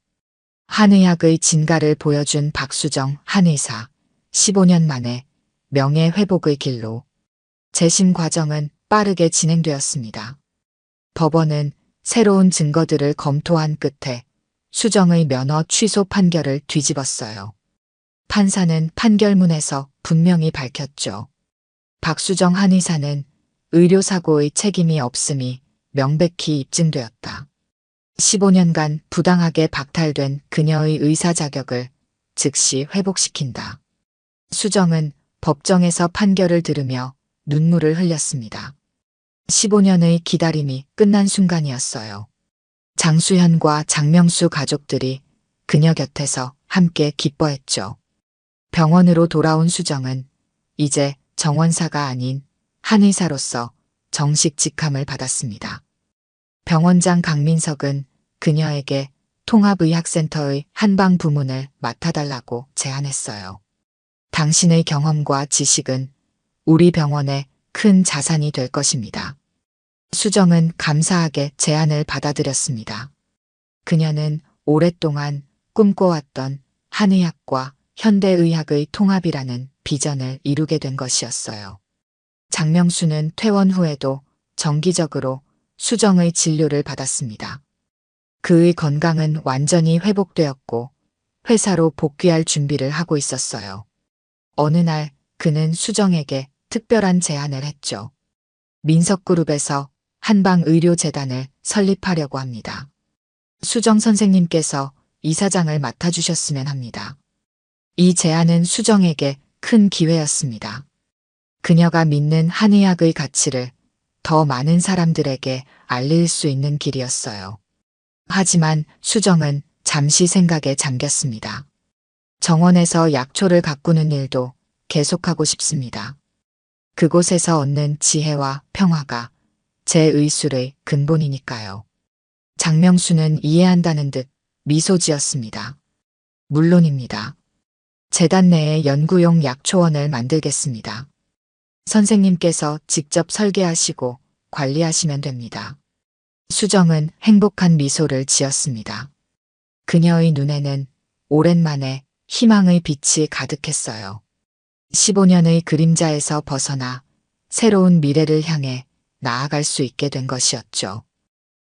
S1: 한의학의 진가를 보여준 박수정 한의사, 15년 만에 명예 회복의 길로. 재심 과정은 빠르게 진행되었습니다. 법원은 새로운 증거들을 검토한 끝에 수정의 면허 취소 판결을 뒤집었어요. 판사는 판결문에서 분명히 밝혔죠. 박수정 한의사는 의료사고의 책임이 없음이 명백히 입증되었다. 15년간 부당하게 박탈된 그녀의 의사 자격을 즉시 회복시킨다. 수정은 법정에서 판결을 들으며 눈물을 흘렸습니다. 15년의 기다림이 끝난 순간이었어요. 장수현과 장명수 가족들이 그녀 곁에서 함께 기뻐했죠. 병원으로 돌아온 수정은 이제 정원사가 아닌 한의사로서 정식 직함을 받았습니다. 병원장 강민석은 그녀에게 통합의학센터의 한방 부문을 맡아달라고 제안했어요. 당신의 경험과 지식은 우리 병원의 큰 자산이 될 것입니다. 수정은 감사하게 제안을 받아들였습니다. 그녀는 오랫동안 꿈꿔왔던 한의학과 현대의학의 통합이라는 비전을 이루게 된 것이었어요. 장명수는 퇴원 후에도 정기적으로 수정의 진료를 받았습니다. 그의 건강은 완전히 회복되었고 회사로 복귀할 준비를 하고 있었어요. 어느 날 그는 수정에게 특별한 제안을 했죠. 민석그룹에서 한방의료재단을 설립하려고 합니다. 수정 선생님께서 이사장을 맡아주셨으면 합니다. 이 제안은 수정에게 큰 기회였습니다. 그녀가 믿는 한의학의 가치를 더 많은 사람들에게 알릴 수 있는 길이었어요. 하지만 수정은 잠시 생각에 잠겼습니다. 정원에서 약초를 가꾸는 일도 계속하고 싶습니다. 그곳에서 얻는 지혜와 평화가 제 의술의 근본이니까요. 장명수는 이해한다는 듯 미소 지었습니다. 물론입니다. 재단 내에 연구용 약초원을 만들겠습니다. 선생님께서 직접 설계하시고 관리하시면 됩니다. 수정은 행복한 미소를 지었습니다. 그녀의 눈에는 오랜만에 희망의 빛이 가득했어요. 15년의 그림자에서 벗어나 새로운 미래를 향해 나아갈 수 있게 된 것이었죠.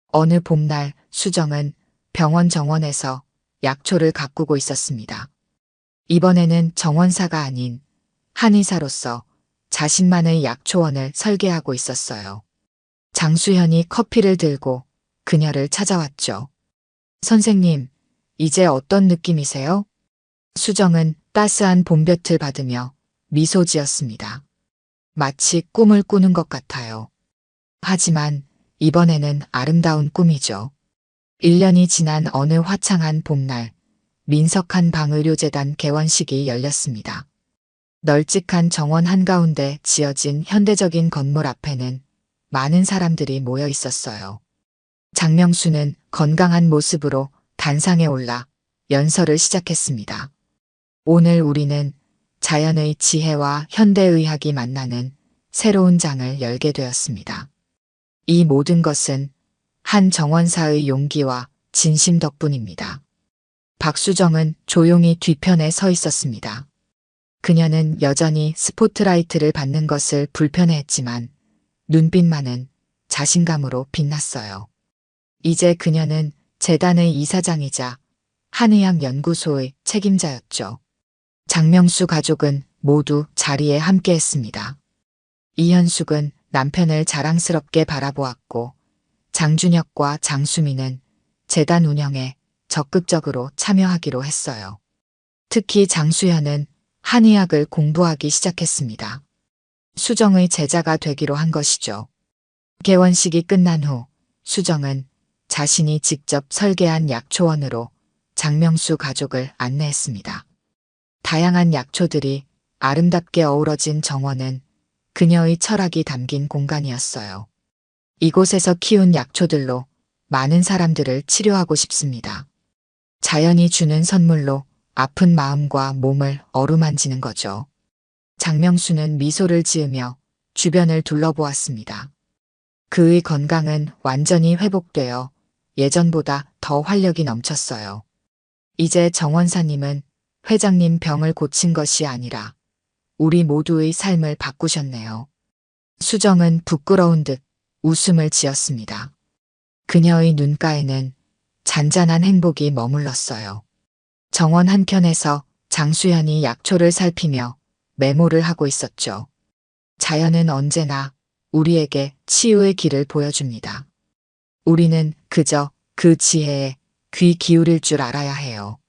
S1: 어느 봄날 수정은 병원 정원에서 약초를 가꾸고 있었습니다. 이번에는 정원사가 아닌 한의사로서 자신만의 약초원을 설계하고 있었어요. 장수현이 커피를 들고 그녀를 찾아왔죠. 선생님, 이제 어떤 느낌이세요? 수정은 따스한 봄볕을 받으며 미소 지었습니다. 마치 꿈을 꾸는 것 같아요. 하지만 이번에는 아름다운 꿈이죠. 1년이 지난 어느 화창한 봄날, 민석한 방의료재단 개원식이 열렸습니다. 널찍한 정원 한가운데 지어진 현대적인 건물 앞에는 많은 사람들이 모여 있었어요. 장명수는 건강한 모습으로 단상에 올라 연설을 시작했습니다. 오늘 우리는 자연의 지혜와 현대의학이 만나는 새로운 장을 열게 되었습니다. 이 모든 것은 한 정원사의 용기와 진심 덕분입니다. 박수정은 조용히 뒤편에 서 있었습니다. 그녀는 여전히 스포트라이트를 받는 것을 불편해했지만 눈빛만은 자신감으로 빛났어요. 이제 그녀는 재단의 이사장이자 한의학 연구소의 책임자였죠. 장명수 가족은 모두 자리에 함께했습니다. 이현숙은 남편을 자랑스럽게 바라보았고 장준혁과 장수민은 재단 운영에 적극적으로 참여하기로 했어요. 특히 장수현은 한의학을 공부하기 시작했습니다. 수정의 제자가 되기로 한 것이죠. 개원식이 끝난 후 수정은 자신이 직접 설계한 약초원으로 장명수 가족을 안내했습니다. 다양한 약초들이 아름답게 어우러진 정원은 그녀의 철학이 담긴 공간이었어요. 이곳에서 키운 약초들로 많은 사람들을 치료하고 싶습니다. 자연이 주는 선물로 아픈 마음과 몸을 어루만지는 거죠. 장명수는 미소를 지으며 주변을 둘러보았습니다. 그의 건강은 완전히 회복되어 예전보다 더 활력이 넘쳤어요. 이제 정원사님은 회장님 병을 고친 것이 아니라 우리 모두의 삶을 바꾸셨네요. 수정은 부끄러운 듯 웃음을 지었습니다. 그녀의 눈가에는 잔잔한 행복이 머물렀어요. 정원 한켠에서 장수현이 약초를 살피며 메모를 하고 있었죠. 자연은 언제나 우리에게 치유의 길을 보여줍니다. 우리는 그저 그 지혜에 귀 기울일 줄 알아야 해요.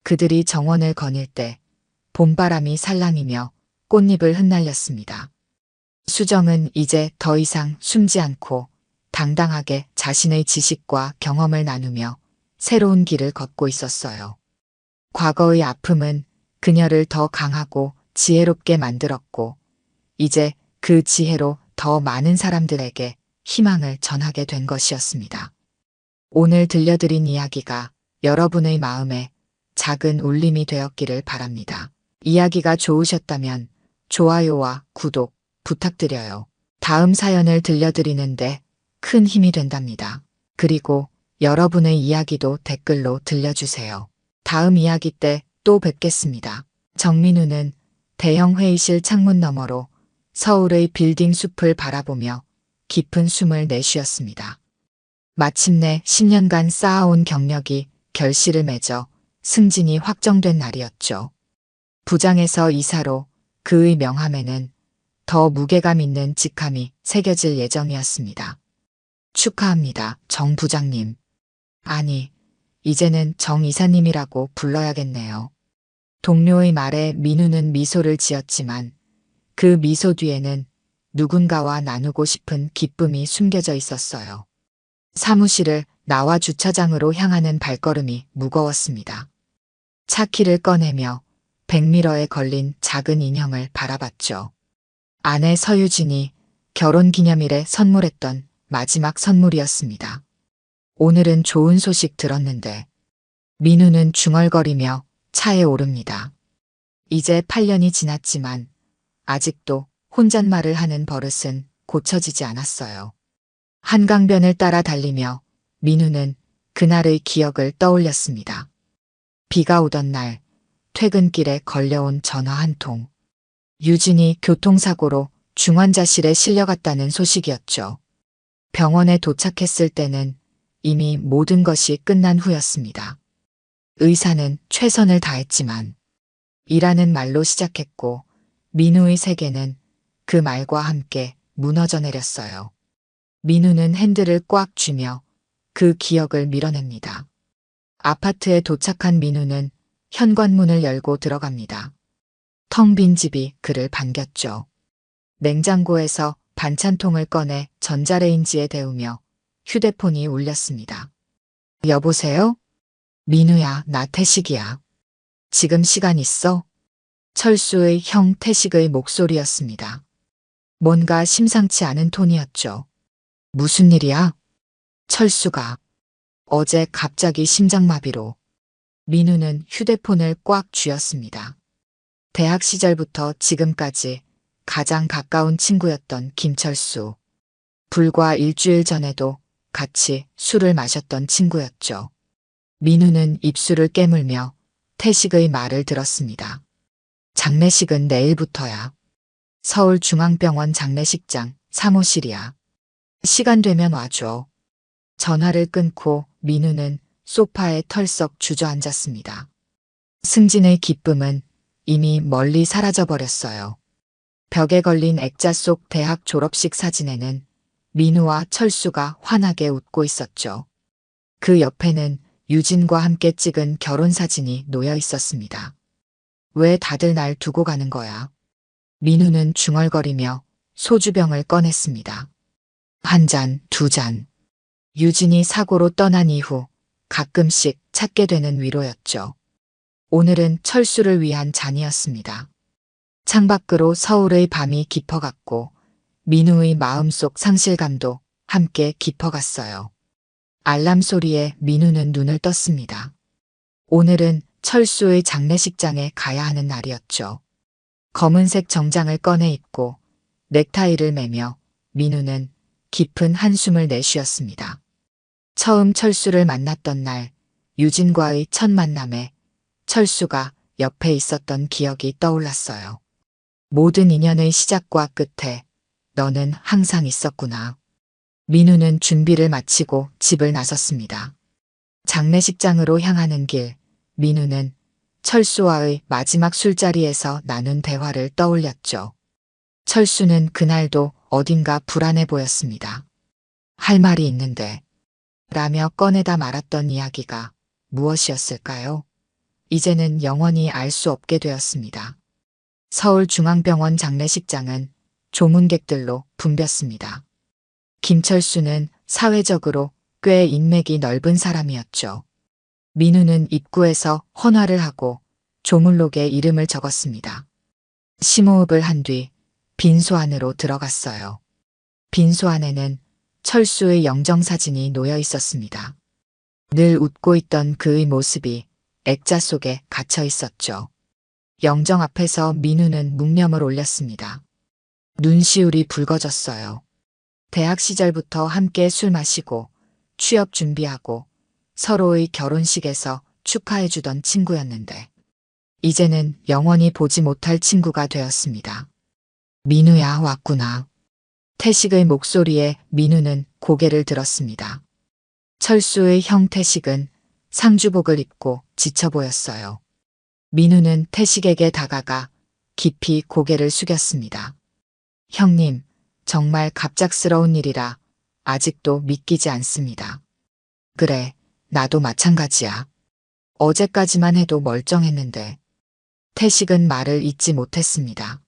S1: 그들이 정원을 거닐 때 봄바람이 살랑이며 꽃잎을 흩날렸습니다. 수정은 이제 더 이상 숨지 않고 당당하게 자신의 지식과 경험을 나누며 새로운 길을 걷고 있었어요. 과거의 아픔은 그녀를 더 강하고 지혜롭게 만들었고 이제 그 지혜로 더 많은 사람들에게 희망을 전하게 된 것이었습니다. 오늘 들려드린 이야기가 여러분의 마음에 작은 울림이 되었기를 바랍니다. 이야기가 좋으셨다면 좋아요와 구독 부탁드려요. 다음 사연을 들려드리는데 큰 힘이 된답니다. 그리고 여러분의 이야기도 댓글로 들려주세요. 다음 이야기 때 또 뵙겠습니다. 정민우는 대형 회의실 창문 너머로 서울의 빌딩 숲을 바라보며 깊은 숨을 내쉬었습니다. 마침내 10년간 쌓아온 경력이 결실을 맺어 승진이 확정된 날이었죠. 부장에서 이사로 그의 명함에는 더 무게감 있는 직함이 새겨질 예정이었습니다. 축하합니다, 정 부장님. 아니, 이제는 정 이사님이라고 불러야겠네요. 동료의 말에 민우는 미소를 지었지만 그 미소 뒤에는 누군가와 나누고 싶은 기쁨이 숨겨져 있었어요. 사무실을 나와 주차장으로 향하는 발걸음이 무거웠습니다. 차키를 꺼내며 백미러에 걸린 작은 인형을 바라봤죠. 아내 서유진이 결혼기념일에 선물했던 마지막 선물이었습니다. 오늘은 좋은 소식 들었는데. 민우는 중얼거리며 차에 오릅니다. 이제 8년이 지났지만 아직도 혼잣말을 하는 버릇은 고쳐지지 않았어요. 한강변을 따라 달리며 민우는 그날의 기억을 떠올렸습니다. 비가 오던 날 퇴근길에 걸려온 전화 한 통. 유진이 교통사고로 중환자실에 실려갔다는 소식이었죠. 병원에 도착했을 때는 이미 모든 것이 끝난 후였습니다. 의사는 최선을 다했지만 이라는 말로 시작했고 민우의 세계는 그 말과 함께 무너져 내렸어요. 민우는 핸들을 꽉 쥐며 그 기억을 밀어냅니다. 아파트에 도착한 민우는 현관문을 열고 들어갑니다. 텅 빈 집이 그를 반겼죠. 냉장고에서 반찬통을 꺼내 전자레인지에 데우며 휴대폰이 울렸습니다. 여보세요? 민우야, 나 태식이야. 지금 시간 있어? 철수의 형 태식의 목소리였습니다. 뭔가 심상치 않은 톤이었죠. 무슨 일이야? 철수가 어제 갑자기 심장마비로. 민우는 휴대폰을 꽉 쥐었습니다. 대학 시절부터 지금까지 가장 가까운 친구였던 김철수. 불과 일주일 전에도 같이 술을 마셨던 친구였죠. 민우는 입술을 깨물며 태식의 말을 들었습니다. 장례식은 내일부터야. 서울중앙병원 장례식장 사무실이야. 시간 되면 와줘. 전화를 끊고 민우는 소파에 털썩 주저앉았습니다. 승진의 기쁨은 이미 멀리 사라져버렸어요. 벽에 걸린 액자 속 대학 졸업식 사진에는 민우와 철수가 환하게 웃고 있었죠. 그 옆에는 유진과 함께 찍은 결혼사진이 놓여 있었습니다. 왜 다들 날 두고 가는 거야? 민우는 중얼거리며 소주병을 꺼냈습니다. 한 잔, 두 잔. 유진이 사고로 떠난 이후 가끔씩 찾게 되는 위로였죠. 오늘은 철수를 위한 잔이었습니다. 창밖으로 서울의 밤이 깊어갔고 민우의 마음속 상실감도 함께 깊어갔어요. 알람 소리에 민우는 눈을 떴습니다. 오늘은 철수의 장례식장에 가야 하는 날이었죠. 검은색 정장을 꺼내 입고 넥타이를 매며 민우는 깊은 한숨을 내쉬었습니다. 처음 철수를 만났던 날 유진과의 첫 만남에 철수가 옆에 있었던 기억이 떠올랐어요. 모든 인연의 시작과 끝에 너는 항상 있었구나. 민우는 준비를 마치고 집을 나섰습니다. 장례식장으로 향하는 길, 민우는 철수와의 마지막 술자리에서 나눈 대화를 떠올렸죠. 철수는 그날도 어딘가 불안해 보였습니다. 할 말이 있는데 라며 꺼내다 말았던 이야기가 무엇이었을까요? 이제는 영원히 알 수 없게 되었습니다. 서울중앙병원 장례식장은 조문객들로 붐볐습니다. 김철수는 사회적으로 꽤 인맥이 넓은 사람이었죠. 민우는 입구에서 헌화를 하고 조문록에 이름을 적었습니다. 심호흡을 한 뒤 빈소 안으로 들어갔어요. 빈소 안에는 철수의 영정사진이 놓여 있었습니다. 늘 웃고 있던 그의 모습이 액자 속에 갇혀 있었죠. 영정 앞에서 민우는 묵념을 올렸습니다. 눈시울이 붉어졌어요. 대학 시절부터 함께 술 마시고 취업 준비하고 서로의 결혼식에서 축하해주던 친구였는데 이제는 영원히 보지 못할 친구가 되었습니다. 민우야, 왔구나. 태식의 목소리에 민우는 고개를 들었습니다. 철수의 형 태식은 상주복을 입고 지쳐 보였어요. 민우는 태식에게 다가가 깊이 고개를 숙였습니다. 형님, 정말 갑작스러운 일이라 아직도 믿기지 않습니다. 그래, 나도 마찬가지야. 어제까지만 해도 멀쩡했는데. 태식은 말을 잇지 못했습니다.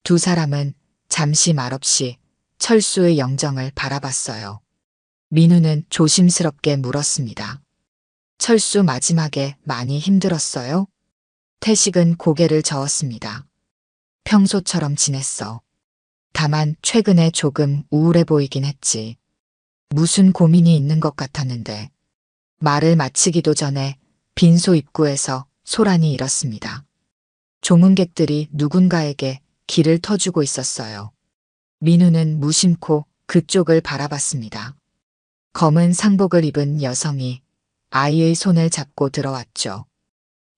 S1: 두 사람은 잠시 말없이 철수의 영정을 바라봤어요. 민우는 조심스럽게 물었습니다. 철수 마지막에 많이 힘들었어요? 태식은 고개를 저었습니다. 평소처럼 지냈어. 다만 최근에 조금 우울해 보이긴 했지. 무슨 고민이 있는 것 같았는데. 말을 마치기도 전에 빈소 입구에서 소란이 일었습니다. 조문객들이 누군가에게 길을 터주고 있었어요. 민우는 무심코 그쪽을 바라봤습니다. 검은 상복을 입은 여성이 아이의 손을 잡고 들어왔죠.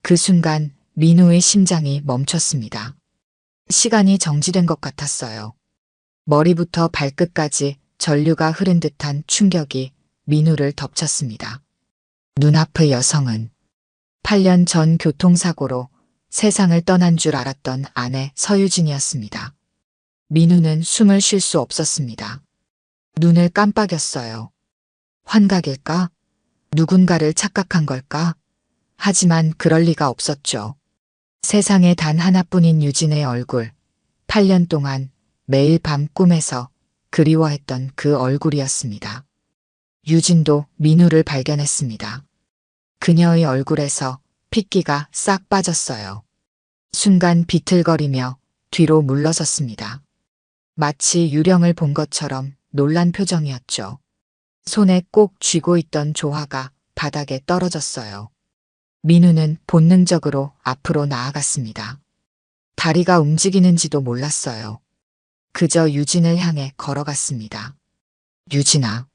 S1: 그 순간 민우의 심장이 멈췄습니다. 시간이 정지된 것 같았어요. 머리부터 발끝까지 전류가 흐른 듯한 충격이 민우를 덮쳤습니다. 눈앞의 여성은 8년 전 교통사고로 세상을 떠난 줄 알았던 아내 서유진이었습니다. 민우는 숨을 쉴 수 없었습니다. 눈을 깜빡였어요. 환각일까? 누군가를 착각한 걸까? 하지만 그럴 리가 없었죠. 세상에 단 하나뿐인 유진의 얼굴, 8년 동안 매일 밤 꿈에서 그리워했던 그 얼굴이었습니다. 유진도 민우를 발견했습니다. 그녀의 얼굴에서 핏기가 싹 빠졌어요. 순간 비틀거리며 뒤로 물러섰습니다. 마치 유령을 본 것처럼 놀란 표정이었죠. 손에 꼭 쥐고 있던 조화가 바닥에 떨어졌어요. 민우는 본능적으로 앞으로 나아갔습니다. 다리가 움직이는지도 몰랐어요. 그저 유진을 향해 걸어갔습니다. 유진아.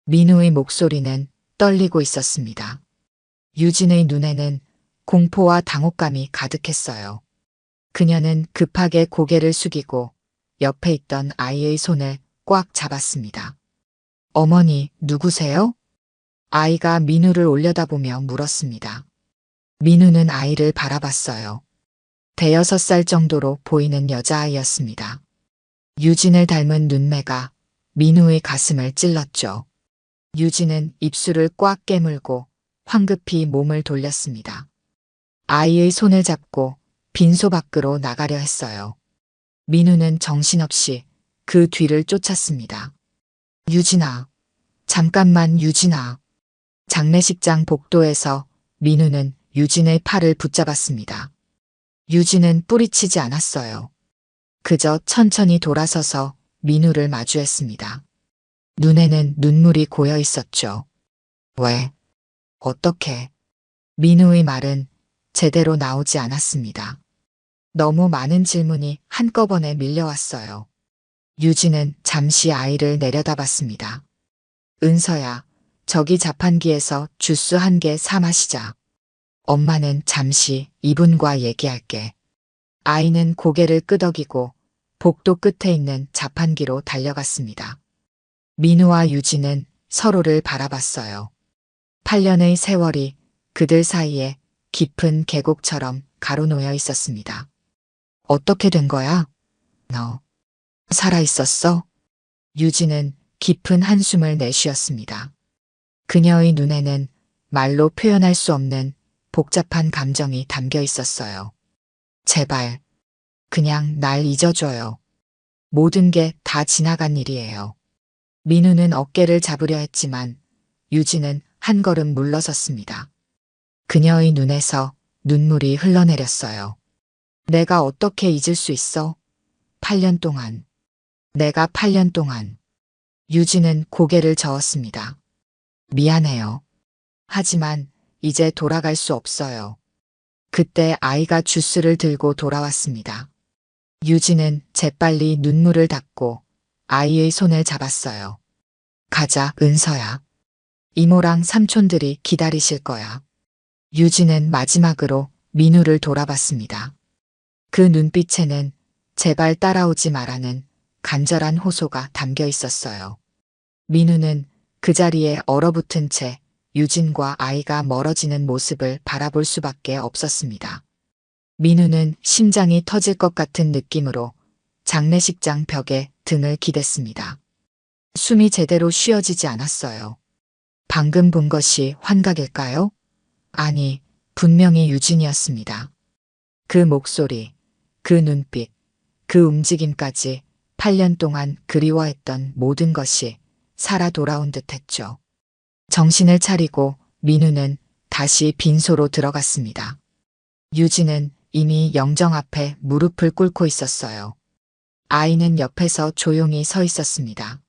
S1: 민우의 목소리는 떨리고 있었습니다. 유진의 눈에는 공포와 당혹감이 가득했어요. 그녀는 급하게 고개를 숙이고 옆에 있던 아이의 손을 꽉 잡았습니다. 어머니, 누구세요? 아이가 민우를 올려다보며 물었습니다. 민우는 아이를 바라봤어요. 대여섯 살 정도로 보이는 여자아이였습니다. 유진을 닮은 눈매가 민우의 가슴을 찔렀죠. 유진은 입술을 꽉 깨물고 황급히 몸을 돌렸습니다. 아이의 손을 잡고 빈소 밖으로 나가려 했어요. 민우는 정신없이 그 뒤를 쫓았습니다. 유진아, 잠깐만 유진아. 장례식장 복도에서 민우는 유진의 팔을 붙잡았습니다. 유진은 뿌리치지 않았어요. 그저 천천히 돌아서서 민우를 마주했습니다. 눈에는 눈물이 고여 있었죠. 왜? 어떻게? 민우의 말은 제대로 나오지 않았습니다. 너무 많은 질문이 한꺼번에 밀려왔어요. 유진은 잠시 아이를 내려다봤습니다. 은서야, 저기 자판기에서 주스 한 개 사 마시자. 엄마는 잠시 이분과 얘기할게. 아이는 고개를 끄덕이고 복도 끝에 있는 자판기로 달려갔습니다. 민우와 유진은 서로를 바라봤어요. 8년의 세월이 그들 사이에 깊은 계곡처럼 가로놓여 있었습니다. 어떻게 된 거야? 너 살아있었어? 유진은 깊은 한숨을 내쉬었습니다. 그녀의 눈에는 말로 표현할 수 없는 복잡한 감정이 담겨 있었어요. 제발, 그냥 날 잊어줘요. 모든 게 다 지나간 일이에요. 민우는 어깨를 잡으려 했지만 유진은 한 걸음 물러섰습니다. 그녀의 눈에서 눈물이 흘러내렸어요. 내가 어떻게 잊을 수 있어? 8년 동안. 내가 8년 동안. 유진은 고개를 저었습니다. 미안해요. 하지만 이제 돌아갈 수 없어요. 그때 아이가 주스를 들고 돌아왔습니다. 유진은 재빨리 눈물을 닦고 아이의 손을 잡았어요. 가자, 은서야. 이모랑 삼촌들이 기다리실 거야. 유진은 마지막으로 민우를 돌아봤습니다. 그 눈빛에는 제발 따라오지 말라는 간절한 호소가 담겨 있었어요. 민우는 그 자리에 얼어붙은 채 유진과 아이가 멀어지는 모습을 바라볼 수밖에 없었습니다. 민우는 심장이 터질 것 같은 느낌으로 장례식장 벽에 등을 기댔습니다. 숨이 제대로 쉬어지지 않았어요. 방금 본 것이 환각일까요? 아니, 분명히 유진이었습니다. 그 목소리, 그 눈빛, 그 움직임까지 8년 동안 그리워했던 모든 것이 살아 돌아온 듯했죠. 정신을 차리고 민우는 다시 빈소로 들어갔습니다. 유진은 이미 영정 앞에 무릎을 꿇고 있었어요. 아이는 옆에서 조용히 서 있었습니다.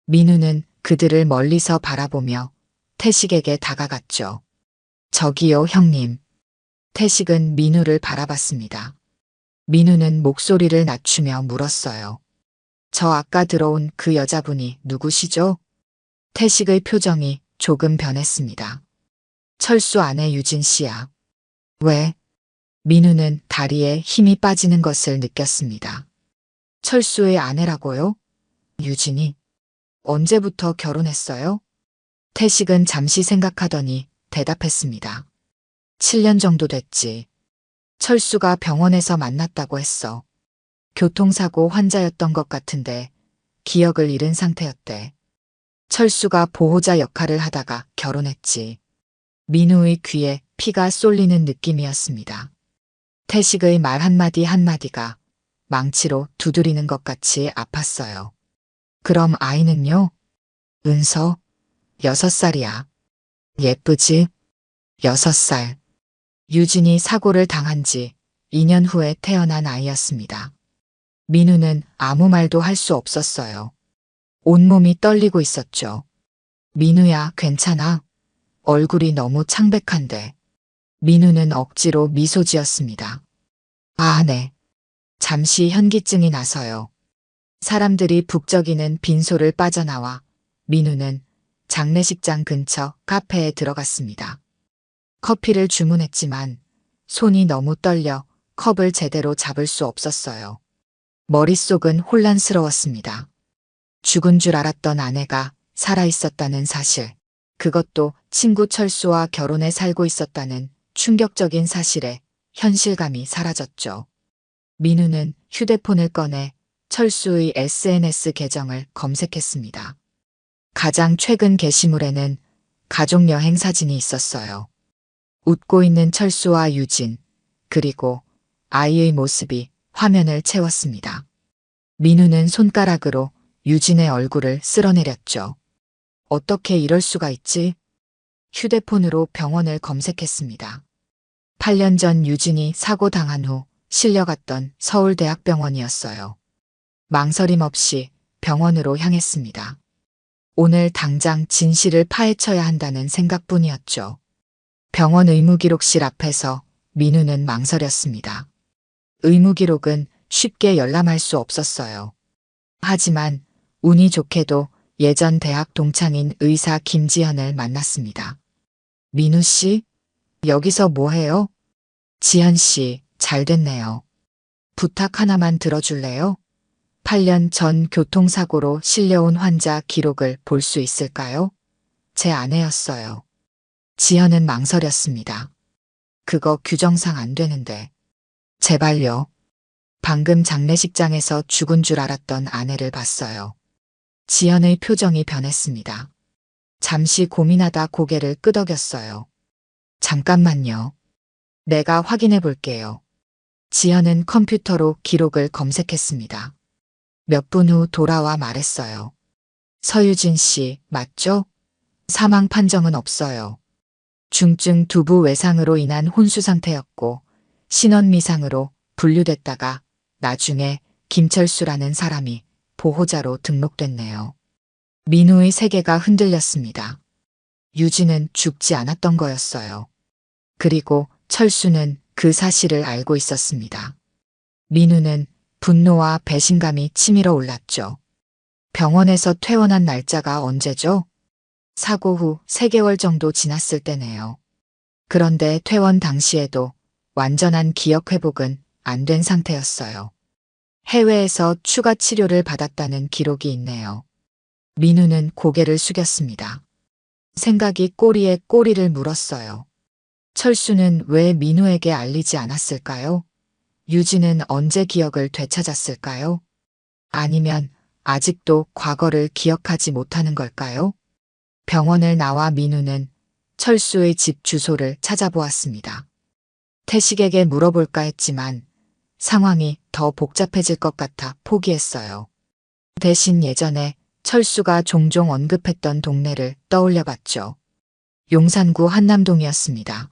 S1: 민우는 그들을 멀리서 바라보며 태식에게 다가갔죠. 저기요, 형님. 태식은 민우를 바라봤습니다. 민우는 목소리를 낮추며 물었어요. 저 아까 들어온 그 여자분이 누구시죠? 태식의 표정이 조금 변했습니다. 철수 아내 유진 씨야. 왜? 민우는 다리에 힘이 빠지는 것을 느꼈습니다. 철수의 아내라고요? 유진이? 언제부터 결혼했어요? 태식은 잠시 생각하더니 대답했습니다. 7년 정도 됐지. 철수가 병원에서 만났다고 했어. 교통사고 환자였던 것 같은데 기억을 잃은 상태였대. 철수가 보호자 역할을 하다가 결혼했지. 민우의 귀에 피가 쏠리는 느낌이었습니다. 태식의 말 한마디 한마디가 망치로 두드리는 것 같이 아팠어요. 그럼 아이는요? 은서, 6살이야. 예쁘지? 6살. 유진이 사고를 당한 지 2년 후에 태어난 아이였습니다. 민우는 아무 말도 할 수 없었어요. 온몸이 떨리고 있었죠. 민우야, 괜찮아? 얼굴이 너무 창백한데. 민우는 억지로 미소 지었습니다. 아, 네. 잠시 현기증이 나서요. 사람들이 북적이는 빈소를 빠져나와 민우는 장례식장 근처 카페에 들어갔습니다. 커피를 주문했지만 손이 너무 떨려 컵을 제대로 잡을 수 없었어요. 머릿속은 혼란스러웠습니다. 죽은 줄 알았던 아내가 살아있었다는 사실, 그것도 친구 철수와 결혼해 살고 있었다는 충격적인 사실에 현실감이 사라졌죠. 민우는 휴대폰을 꺼내 철수의 SNS 계정을 검색했습니다. 가장 최근 게시물에는 가족 여행 사진이 있었어요. 웃고 있는 철수와 유진, 그리고 아이의 모습이 화면을 채웠습니다. 민우는 손가락으로 유진의 얼굴을 쓸어내렸죠. 어떻게 이럴 수가 있지? 휴대폰으로 병원을 검색했습니다. 8년 전 유진이 사고 당한 후 실려갔던 서울대학병원이었어요. 망설임 없이 병원으로 향했습니다. 오늘 당장 진실을 파헤쳐야 한다는 생각뿐이었죠. 병원 의무기록실 앞에서 민우는 망설였습니다. 의무기록은 쉽게 열람할 수 없었어요. 하지만 운이 좋게도 예전 대학 동창인 의사 김지현을 만났습니다. 민우 씨, 여기서 뭐 해요? 지현 씨, 잘 됐네요. 부탁 하나만 들어줄래요? 8년 전 교통사고로 실려온 환자 기록을 볼 수 있을까요? 제 아내였어요. 지현은 망설였습니다. 그거 규정상 안 되는데. 제발요. 방금 장례식장에서 죽은 줄 알았던 아내를 봤어요. 지현의 표정이 변했습니다. 잠시 고민하다 고개를 끄덕였어요. 잠깐만요. 내가 확인해 볼게요. 지현은 컴퓨터로 기록을 검색했습니다. 몇 분 후 돌아와 말했어요. 서유진 씨, 맞죠? 사망 판정은 없어요. 중증 두부 외상으로 인한 혼수 상태였고 신원미상으로 분류됐다가 나중에 김철수라는 사람이 보호자로 등록됐네요. 민우의 세계가 흔들렸습니다. 유진은 죽지 않았던 거였어요. 그리고 철수는 그 사실을 알고 있었습니다. 민우는 분노와 배신감이 치밀어 올랐죠. 병원에서 퇴원한 날짜가 언제죠? 사고 후 3개월 정도 지났을 때네요. 그런데 퇴원 당시에도 완전한 기억 회복은 안 된 상태였어요. 해외에서 추가 치료를 받았다는 기록이 있네요. 민우는 고개를 숙였습니다. 생각이 꼬리에 꼬리를 물었어요. 철수는 왜 민우에게 알리지 않았을까요? 유진은 언제 기억을 되찾았을까요? 아니면 아직도 과거를 기억하지 못하는 걸까요? 병원을 나와 민우는 철수의 집 주소를 찾아보았습니다. 태식에게 물어볼까 했지만 상황이 더 복잡해질 것 같아 포기했어요. 대신 예전에 철수가 종종 언급했던 동네를 떠올려 봤죠. 용산구 한남동이었습니다.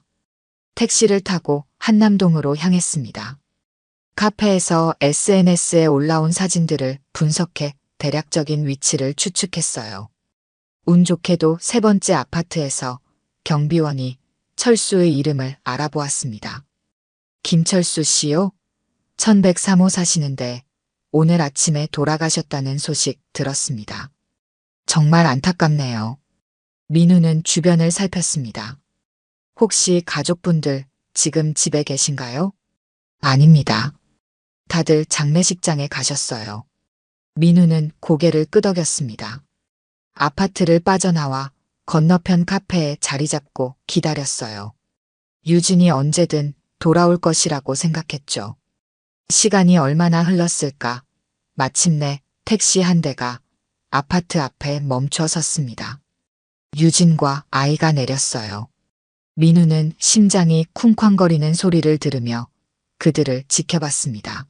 S1: 택시를 타고 한남동으로 향했습니다. 카페에서 SNS에 올라온 사진들을 분석해 대략적인 위치를 추측했어요. 운 좋게도 3번째 아파트에서 경비원이 철수의 이름을 알아보았습니다. 김철수 씨요? 1103호 사시는데 오늘 아침에 돌아가셨다는 소식 들었습니다. 정말 안타깝네요. 민우는 주변을 살폈습니다. 혹시 가족분들 지금 집에 계신가요? 아닙니다. 다들 장례식장에 가셨어요. 민우는 고개를 끄덕였습니다. 아파트를 빠져나와 건너편 카페에 자리 잡고 기다렸어요. 유진이 언제든 돌아올 것이라고 생각했죠. 시간이 얼마나 흘렀을까? 마침내 택시 한 대가 아파트 앞에 멈춰 섰습니다. 유진과 아이가 내렸어요. 민우는 심장이 쿵쾅거리는 소리를 들으며 그들을 지켜봤습니다.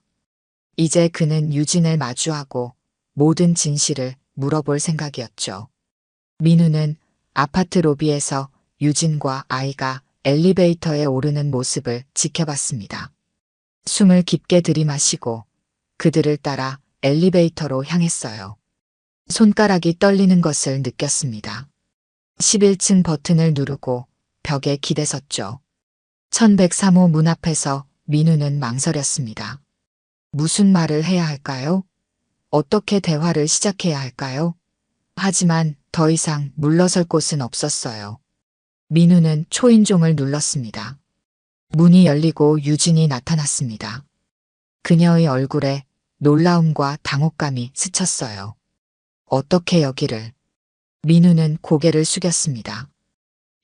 S1: 이제 그는 유진을 마주하고 모든 진실을 물어볼 생각이었죠. 민우는 아파트 로비에서 유진과 아이가 엘리베이터에 오르는 모습을 지켜봤습니다. 숨을 깊게 들이마시고 그들을 따라 엘리베이터로 향했어요. 손가락이 떨리는 것을 느꼈습니다. 11층 버튼을 누르고 벽에 기대섰죠. 1103호 문 앞에서 민우는 망설였습니다. 무슨 말을 해야 할까요? 어떻게 대화를 시작해야 할까요? 하지만 더 이상 물러설 곳은 없었어요. 민우는 초인종을 눌렀습니다. 문이 열리고 유진이 나타났습니다. 그녀의 얼굴에 놀라움과 당혹감이 스쳤어요. 어떻게 여기를? 민우는 고개를 숙였습니다.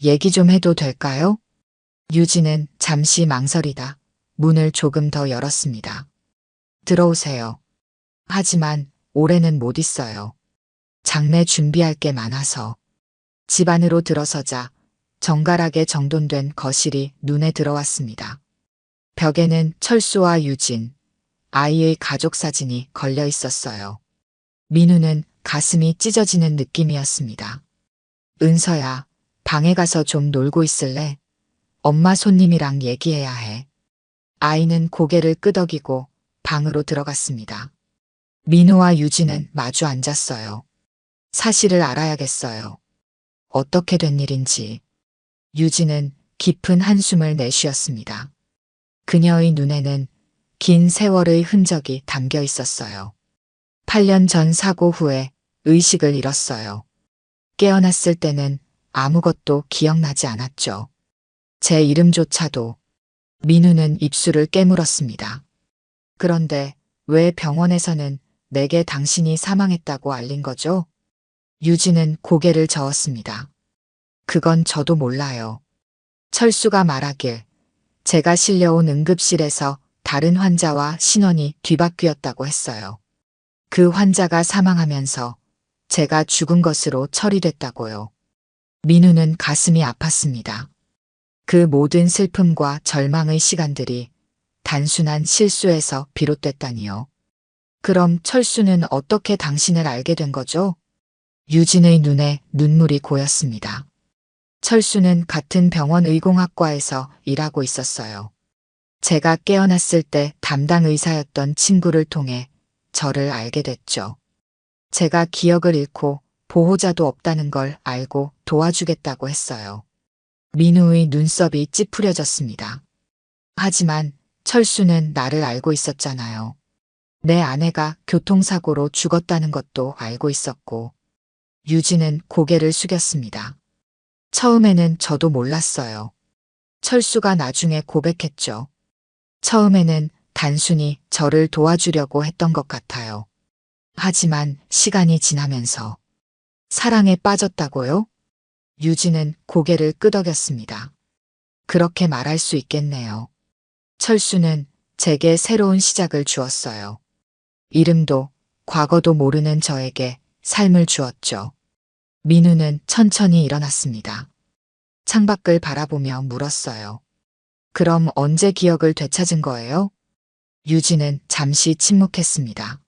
S1: 얘기 좀 해도 될까요? 유진은 잠시 망설이다 문을 조금 더 열었습니다. 들어오세요. 하지만 올해는 못 있어요. 장례 준비할 게 많아서. 집 안으로 들어서자 정갈하게 정돈된 거실이 눈에 들어왔습니다. 벽에는 철수와 유진, 아이의 가족 사진이 걸려 있었어요. 민우는 가슴이 찢어지는 느낌이었습니다. 은서야, 방에 가서 좀 놀고 있을래? 엄마 손님이랑 얘기해야 해. 아이는 고개를 끄덕이고 방으로 들어갔습니다. 민우와 유진은 마주 앉았어요. 사실을 알아야겠어요. 어떻게 된 일인지. 유진은 깊은 한숨을 내쉬었습니다. 그녀의 눈에는 긴 세월의 흔적이 담겨 있었어요. 8년 전 사고 후에 의식을 잃었어요. 깨어났을 때는 아무것도 기억나지 않았죠. 제 이름조차도. 민우는 입술을 깨물었습니다. 그런데 왜 병원에서는 내게 당신이 사망했다고 알린 거죠? 유진은 고개를 저었습니다. 그건 저도 몰라요. 철수가 말하길 제가 실려온 응급실에서 다른 환자와 신원이 뒤바뀌었다고 했어요. 그 환자가 사망하면서 제가 죽은 것으로 처리됐다고요. 민우는 가슴이 아팠습니다. 그 모든 슬픔과 절망의 시간들이 단순한 실수에서 비롯됐다니요. 그럼 철수는 어떻게 당신을 알게 된 거죠? 유진의 눈에 눈물이 고였습니다. 철수는 같은 병원 의공학과에서 일하고 있었어요. 제가 깨어났을 때 담당 의사였던 친구를 통해 저를 알게 됐죠. 제가 기억을 잃고 보호자도 없다는 걸 알고 도와주겠다고 했어요. 민우의 눈썹이 찌푸려졌습니다. 하지만 철수는 나를 알고 있었잖아요. 내 아내가 교통사고로 죽었다는 것도 알고 있었고, 유진은 고개를 숙였습니다. 처음에는 저도 몰랐어요. 철수가 나중에 고백했죠. 처음에는 단순히 저를 도와주려고 했던 것 같아요. 하지만 시간이 지나면서 사랑에 빠졌다고요? 유진은 고개를 끄덕였습니다. 그렇게 말할 수 있겠네요. 철수는 제게 새로운 시작을 주었어요. 이름도 과거도 모르는 저에게 삶을 주었죠. 민우는 천천히 일어났습니다. 창밖을 바라보며 물었어요. 그럼 언제 기억을 되찾은 거예요? 유진은 잠시 침묵했습니다.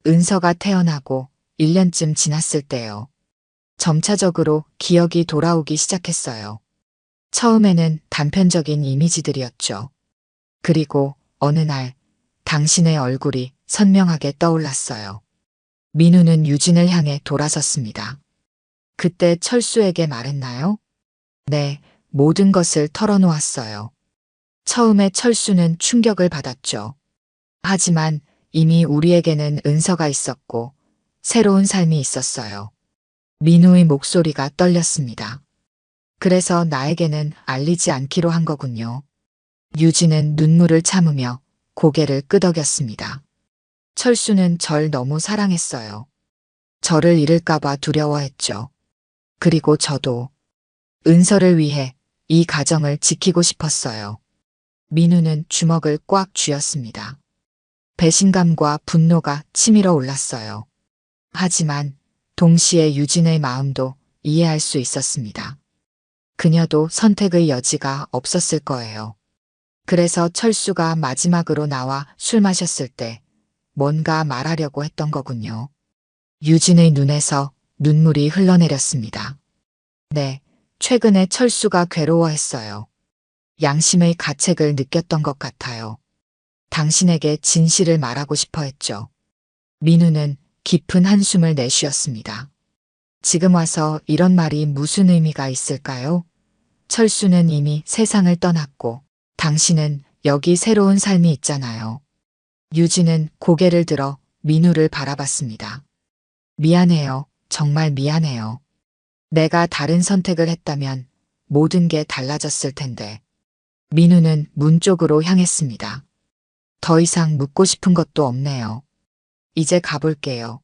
S1: 은서가 태어나고 1년쯤 지났을 때요. 점차적으로 기억이 돌아오기 시작했어요. 처음에는 단편적인 이미지들이었죠. 그리고 어느 날 당신의 얼굴이 선명하게 떠올랐어요. 민우는 유진을 향해 돌아섰습니다. 그때 철수에게 말했나요? 네, 모든 것을 털어놓았어요. 처음에 철수는 충격을 받았죠. 하지만 이미 우리에게는 은서가 있었고 새로운 삶이 있었어요. 민우의 목소리가 떨렸습니다. 그래서 나에게는 알리지 않기로 한 거군요. 유진은 눈물을 참으며 고개를 끄덕였습니다. 철수는 절 너무 사랑했어요. 저를 잃을까봐 두려워했죠. 그리고 저도 은서를 위해 이 가정을 지키고 싶었어요. 민우는 주먹을 꽉 쥐었습니다. 배신감과 분노가 치밀어 올랐어요. 하지만 동시에 유진의 마음도 이해할 수 있었습니다. 그녀도 선택의 여지가 없었을 거예요. 그래서 철수가 마지막으로 나와 술 마셨을 때 뭔가 말하려고 했던 거군요. 유진의 눈에서 눈물이 흘러내렸습니다. 네, 최근에 철수가 괴로워했어요. 양심의 가책을 느꼈던 것 같아요. 당신에게 진실을 말하고 싶어 했죠. 민우는 깊은 한숨을 내쉬었습니다. 지금 와서 이런 말이 무슨 의미가 있을까요? 철수는 이미 세상을 떠났고 당신은 여기 새로운 삶이 있잖아요. 유진은 고개를 들어 민우를 바라봤습니다. 미안해요. 정말 미안해요. 내가 다른 선택을 했다면 모든 게 달라졌을 텐데. 민우는 문 쪽으로 향했습니다. 더 이상 묻고 싶은 것도 없네요. 이제 가볼게요.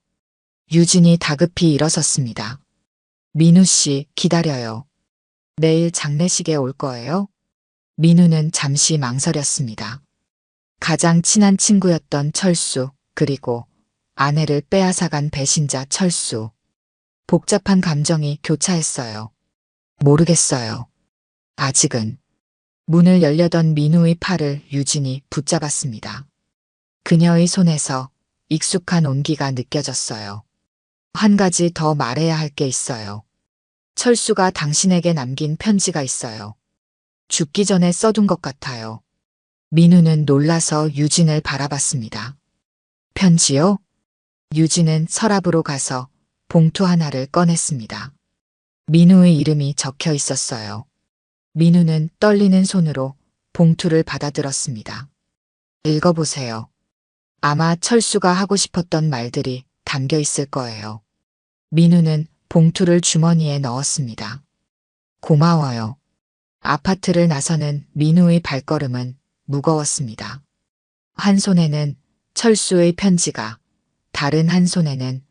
S1: 유진이 다급히 일어섰습니다. 민우 씨, 기다려요. 내일 장례식에 올 거예요? 민우는 잠시 망설였습니다. 가장 친한 친구였던 철수, 그리고 아내를 빼앗아간 배신자 철수. 복잡한 감정이 교차했어요. 모르겠어요. 아직은. 문을 열려던 민우의 팔을 유진이 붙잡았습니다. 그녀의 손에서 익숙한 온기가 느껴졌어요. 한 가지 더 말해야 할 게 있어요. 철수가 당신에게 남긴 편지가 있어요. 죽기 전에 써둔 것 같아요. 민우는 놀라서 유진을 바라봤습니다. 편지요? 유진은 서랍으로 가서 봉투 하나를 꺼냈습니다. 민우의 이름이 적혀 있었어요. 민우는 떨리는 손으로 봉투를 받아들었습니다. 읽어보세요. 아마 철수가 하고 싶었던 말들이 담겨 있을 거예요. 민우는 봉투를 주머니에 넣었습니다. 고마워요. 아파트를 나서는 민우의 발걸음은 무거웠습니다. 한 손에는 철수의 편지가, 다른 한 손에는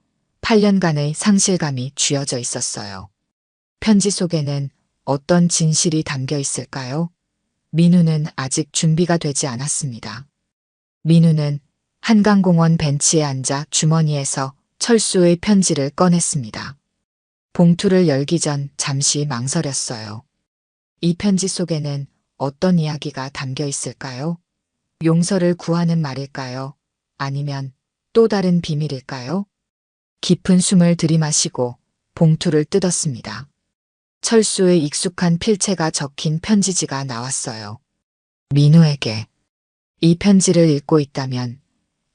S1: 8년간의 상실감이 쥐어져 있었어요. 편지 속에는 어떤 진실이 담겨 있을까요? 민우는 아직 준비가 되지 않았습니다. 민우는 한강공원 벤치에 앉아 주머니에서 철수의 편지를 꺼냈습니다. 봉투를 열기 전 잠시 망설였어요. 이 편지 속에는 어떤 이야기가 담겨 있을까요? 용서를 구하는 말일까요? 아니면 또 다른 비밀일까요? 깊은 숨을 들이마시고 봉투를 뜯었습니다. 철수의 익숙한 필체가 적힌 편지지가 나왔어요. 민우에게. 이 편지를 읽고 있다면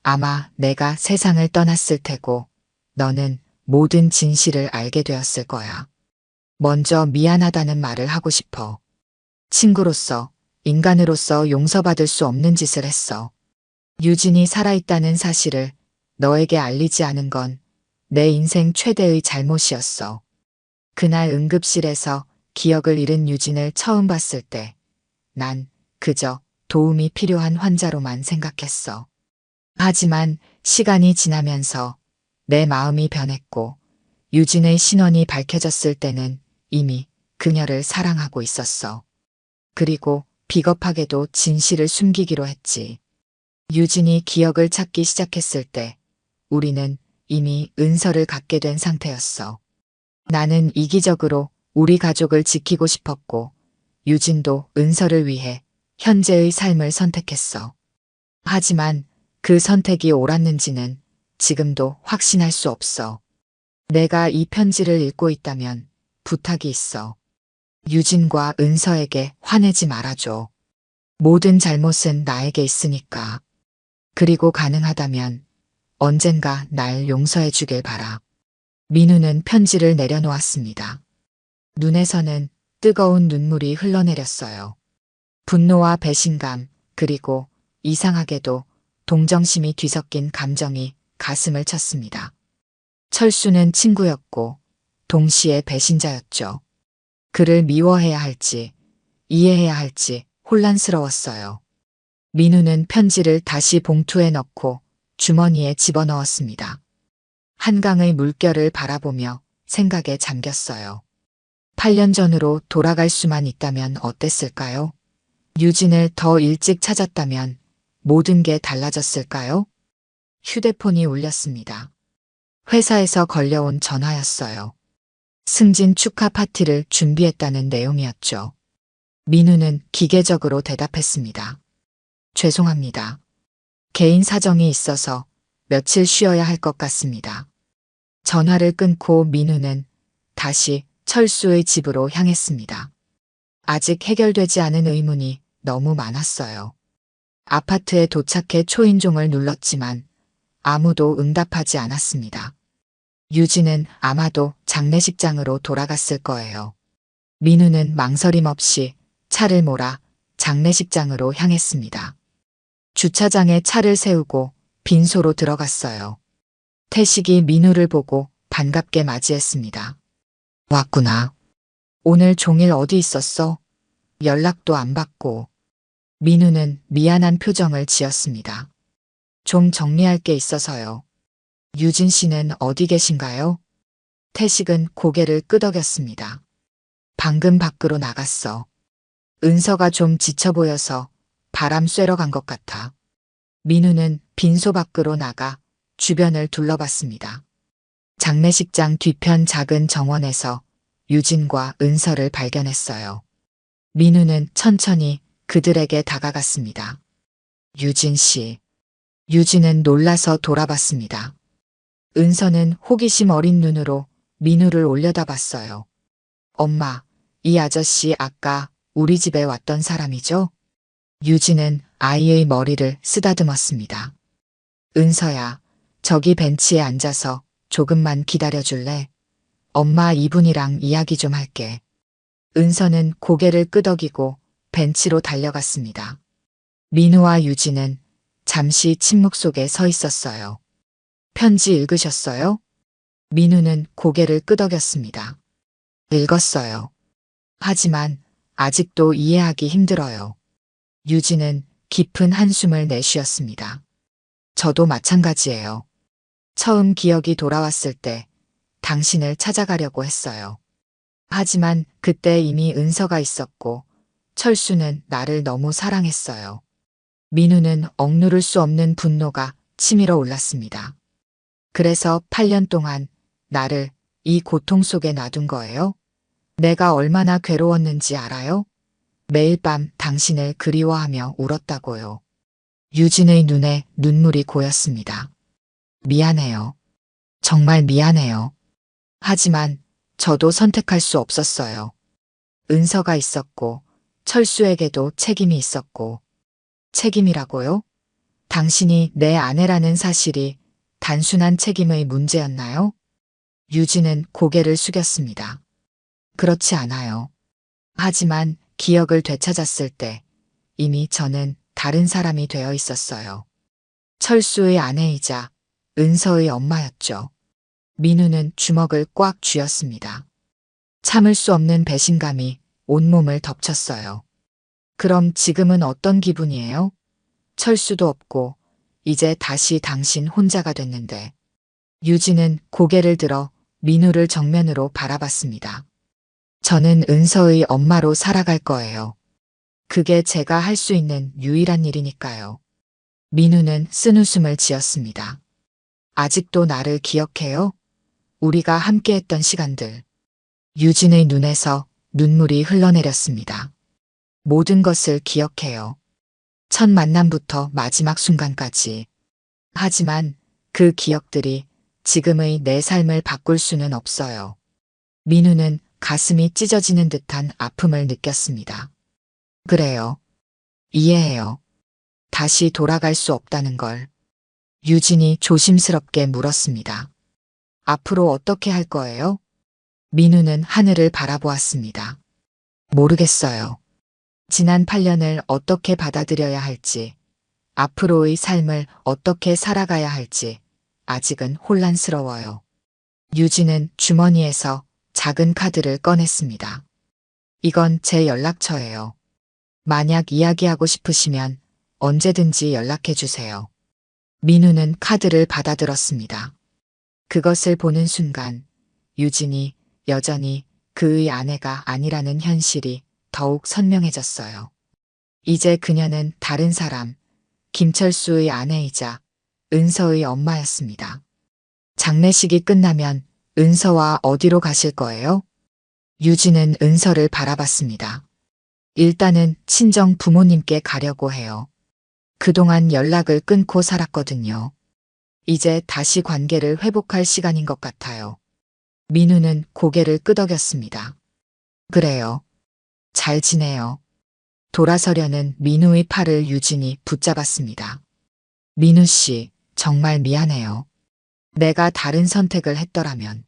S1: 아마 내가 세상을 떠났을 테고 너는 모든 진실을 알게 되었을 거야. 먼저 미안하다는 말을 하고 싶어. 친구로서, 인간으로서 용서받을 수 없는 짓을 했어. 유진이 살아있다는 사실을 너에게 알리지 않은 건 내 인생 최대의 잘못이었어. 그날 응급실에서 기억을 잃은 유진을 처음 봤을 때 난 그저 도움이 필요한 환자로만 생각했어. 하지만 시간이 지나면서 내 마음이 변했고 유진의 신원이 밝혀졌을 때는 이미 그녀를 사랑하고 있었어. 그리고 비겁하게도 진실을 숨기기로 했지. 유진이 기억을 찾기 시작했을 때 우리는 이미 은서를 갖게 된 상태였어. 나는 이기적으로 우리 가족을 지키고 싶었고 유진도 은서를 위해 현재의 삶을 선택했어. 하지만 그 선택이 옳았는지는 지금도 확신할 수 없어. 내가 이 편지를 읽고 있다면 부탁이 있어. 유진과 은서에게 화내지 말아줘. 모든 잘못은 나에게 있으니까. 그리고 가능하다면 언젠가 날 용서해 주길 바라. 민우는 편지를 내려놓았습니다. 눈에서는 뜨거운 눈물이 흘러내렸어요. 분노와 배신감, 그리고 이상하게도 동정심이 뒤섞인 감정이 가슴을 쳤습니다. 철수는 친구였고 동시에 배신자였죠. 그를 미워해야 할지 이해해야 할지 혼란스러웠어요. 민우는 편지를 다시 봉투에 넣고 주머니에 집어넣었습니다. 한강의 물결을 바라보며 생각에 잠겼어요. 8년 전으로 돌아갈 수만 있다면 어땠을까요? 유진을 더 일찍 찾았다면 모든 게 달라졌을까요? 휴대폰이 울렸습니다. 회사에서 걸려온 전화였어요. 승진 축하 파티를 준비했다는 내용이었죠. 민우는 기계적으로 대답했습니다. 죄송합니다. 개인 사정이 있어서 며칠 쉬어야 할 것 같습니다. 전화를 끊고 민우는 다시 철수의 집으로 향했습니다. 아직 해결되지 않은 의문이 너무 많았어요. 아파트에 도착해 초인종을 눌렀지만 아무도 응답하지 않았습니다. 유진은 아마도 장례식장으로 돌아갔을 거예요. 민우는 망설임 없이 차를 몰아 장례식장으로 향했습니다. 주차장에 차를 세우고 빈소로 들어갔어요. 태식이 민우를 보고 반갑게 맞이했습니다. 왔구나. 오늘 종일 어디 있었어? 연락도 안 받고. 민우는 미안한 표정을 지었습니다. 좀 정리할 게 있어서요. 유진 씨는 어디 계신가요? 태식은 고개를 끄덕였습니다. 방금 밖으로 나갔어. 은서가 좀 지쳐 보여서 바람 쐬러 간 것 같아. 민우는 빈소 밖으로 나가 주변을 둘러봤습니다. 장례식장 뒤편 작은 정원에서 유진과 은서를 발견했어요. 민우는 천천히 그들에게 다가갔습니다. 유진 씨. 유진은 놀라서 돌아봤습니다. 은서는 호기심 어린 눈으로 민우를 올려다봤어요. 엄마, 이 아저씨 아까 우리 집에 왔던 사람이죠? 유진은 아이의 머리를 쓰다듬었습니다. 은서야, 저기 벤치에 앉아서 조금만 기다려줄래? 엄마 이분이랑 이야기 좀 할게. 은서는 고개를 끄덕이고 벤치로 달려갔습니다. 민우와 유진은 잠시 침묵 속에 서 있었어요. 편지 읽으셨어요? 민우는 고개를 끄덕였습니다. 읽었어요. 하지만 아직도 이해하기 힘들어요. 유진은 깊은 한숨을 내쉬었습니다. 저도 마찬가지예요. 처음 기억이 돌아왔을 때 당신을 찾아가려고 했어요. 하지만 그때 이미 은서가 있었고 철수는 나를 너무 사랑했어요. 민우는 억누를 수 없는 분노가 치밀어 올랐습니다. 그래서 8년 동안 나를 이 고통 속에 놔둔 거예요? 내가 얼마나 괴로웠는지 알아요? 매일 밤 당신을 그리워하며 울었다고요. 유진의 눈에 눈물이 고였습니다. 미안해요. 정말 미안해요. 하지만 저도 선택할 수 없었어요. 은서가 있었고 철수에게도 책임이 있었고. 책임이라고요? 당신이 내 아내라는 사실이 단순한 책임의 문제였나요? 유진은 고개를 숙였습니다. 그렇지 않아요. 하지만 기억을 되찾았을 때 이미 저는 다른 사람이 되어 있었어요. 철수의 아내이자 은서의 엄마였죠. 민우는 주먹을 꽉 쥐었습니다. 참을 수 없는 배신감이 온몸을 덮쳤어요. 그럼 지금은 어떤 기분이에요? 철수도 없고 이제 다시 당신 혼자가 됐는데. 유진은 고개를 들어 민우를 정면으로 바라봤습니다. 저는 은서의 엄마로 살아갈 거예요. 그게 제가 할 수 있는 유일한 일이니까요. 민우는 쓴웃음을 지었습니다. 아직도 나를 기억해요? 우리가 함께했던 시간들. 유진의 눈에서 눈물이 흘러내렸습니다. 모든 것을 기억해요. 첫 만남부터 마지막 순간까지. 하지만 그 기억들이 지금의 내 삶을 바꿀 수는 없어요. 민우는 가슴이 찢어지는 듯한 아픔을 느꼈습니다. 그래요. 이해해요. 다시 돌아갈 수 없다는 걸. 유진이 조심스럽게 물었습니다. 앞으로 어떻게 할 거예요? 민우는 하늘을 바라보았습니다. 모르겠어요. 지난 8년을 어떻게 받아들여야 할지, 앞으로의 삶을 어떻게 살아가야 할지 아직은 혼란스러워요. 유진은 주머니에서 작은 카드를 꺼냈습니다. 이건 제 연락처예요. 만약 이야기하고 싶으시면 언제든지 연락해 주세요. 민우는 카드를 받아들었습니다. 그것을 보는 순간 유진이 여전히 그의 아내가 아니라는 현실이 더욱 선명해졌어요. 이제 그녀는 다른 사람, 김철수의 아내이자 은서의 엄마였습니다. 장례식이 끝나면 은서와 어디로 가실 거예요? 유진은 은서를 바라봤습니다. 일단은 친정 부모님께 가려고 해요. 그동안 연락을 끊고 살았거든요. 이제 다시 관계를 회복할 시간인 것 같아요. 민우는 고개를 끄덕였습니다. 그래요. 잘 지내요. 돌아서려는 민우의 팔을 유진이 붙잡았습니다. 민우 씨, 정말 미안해요. 내가 다른 선택을 했더라면.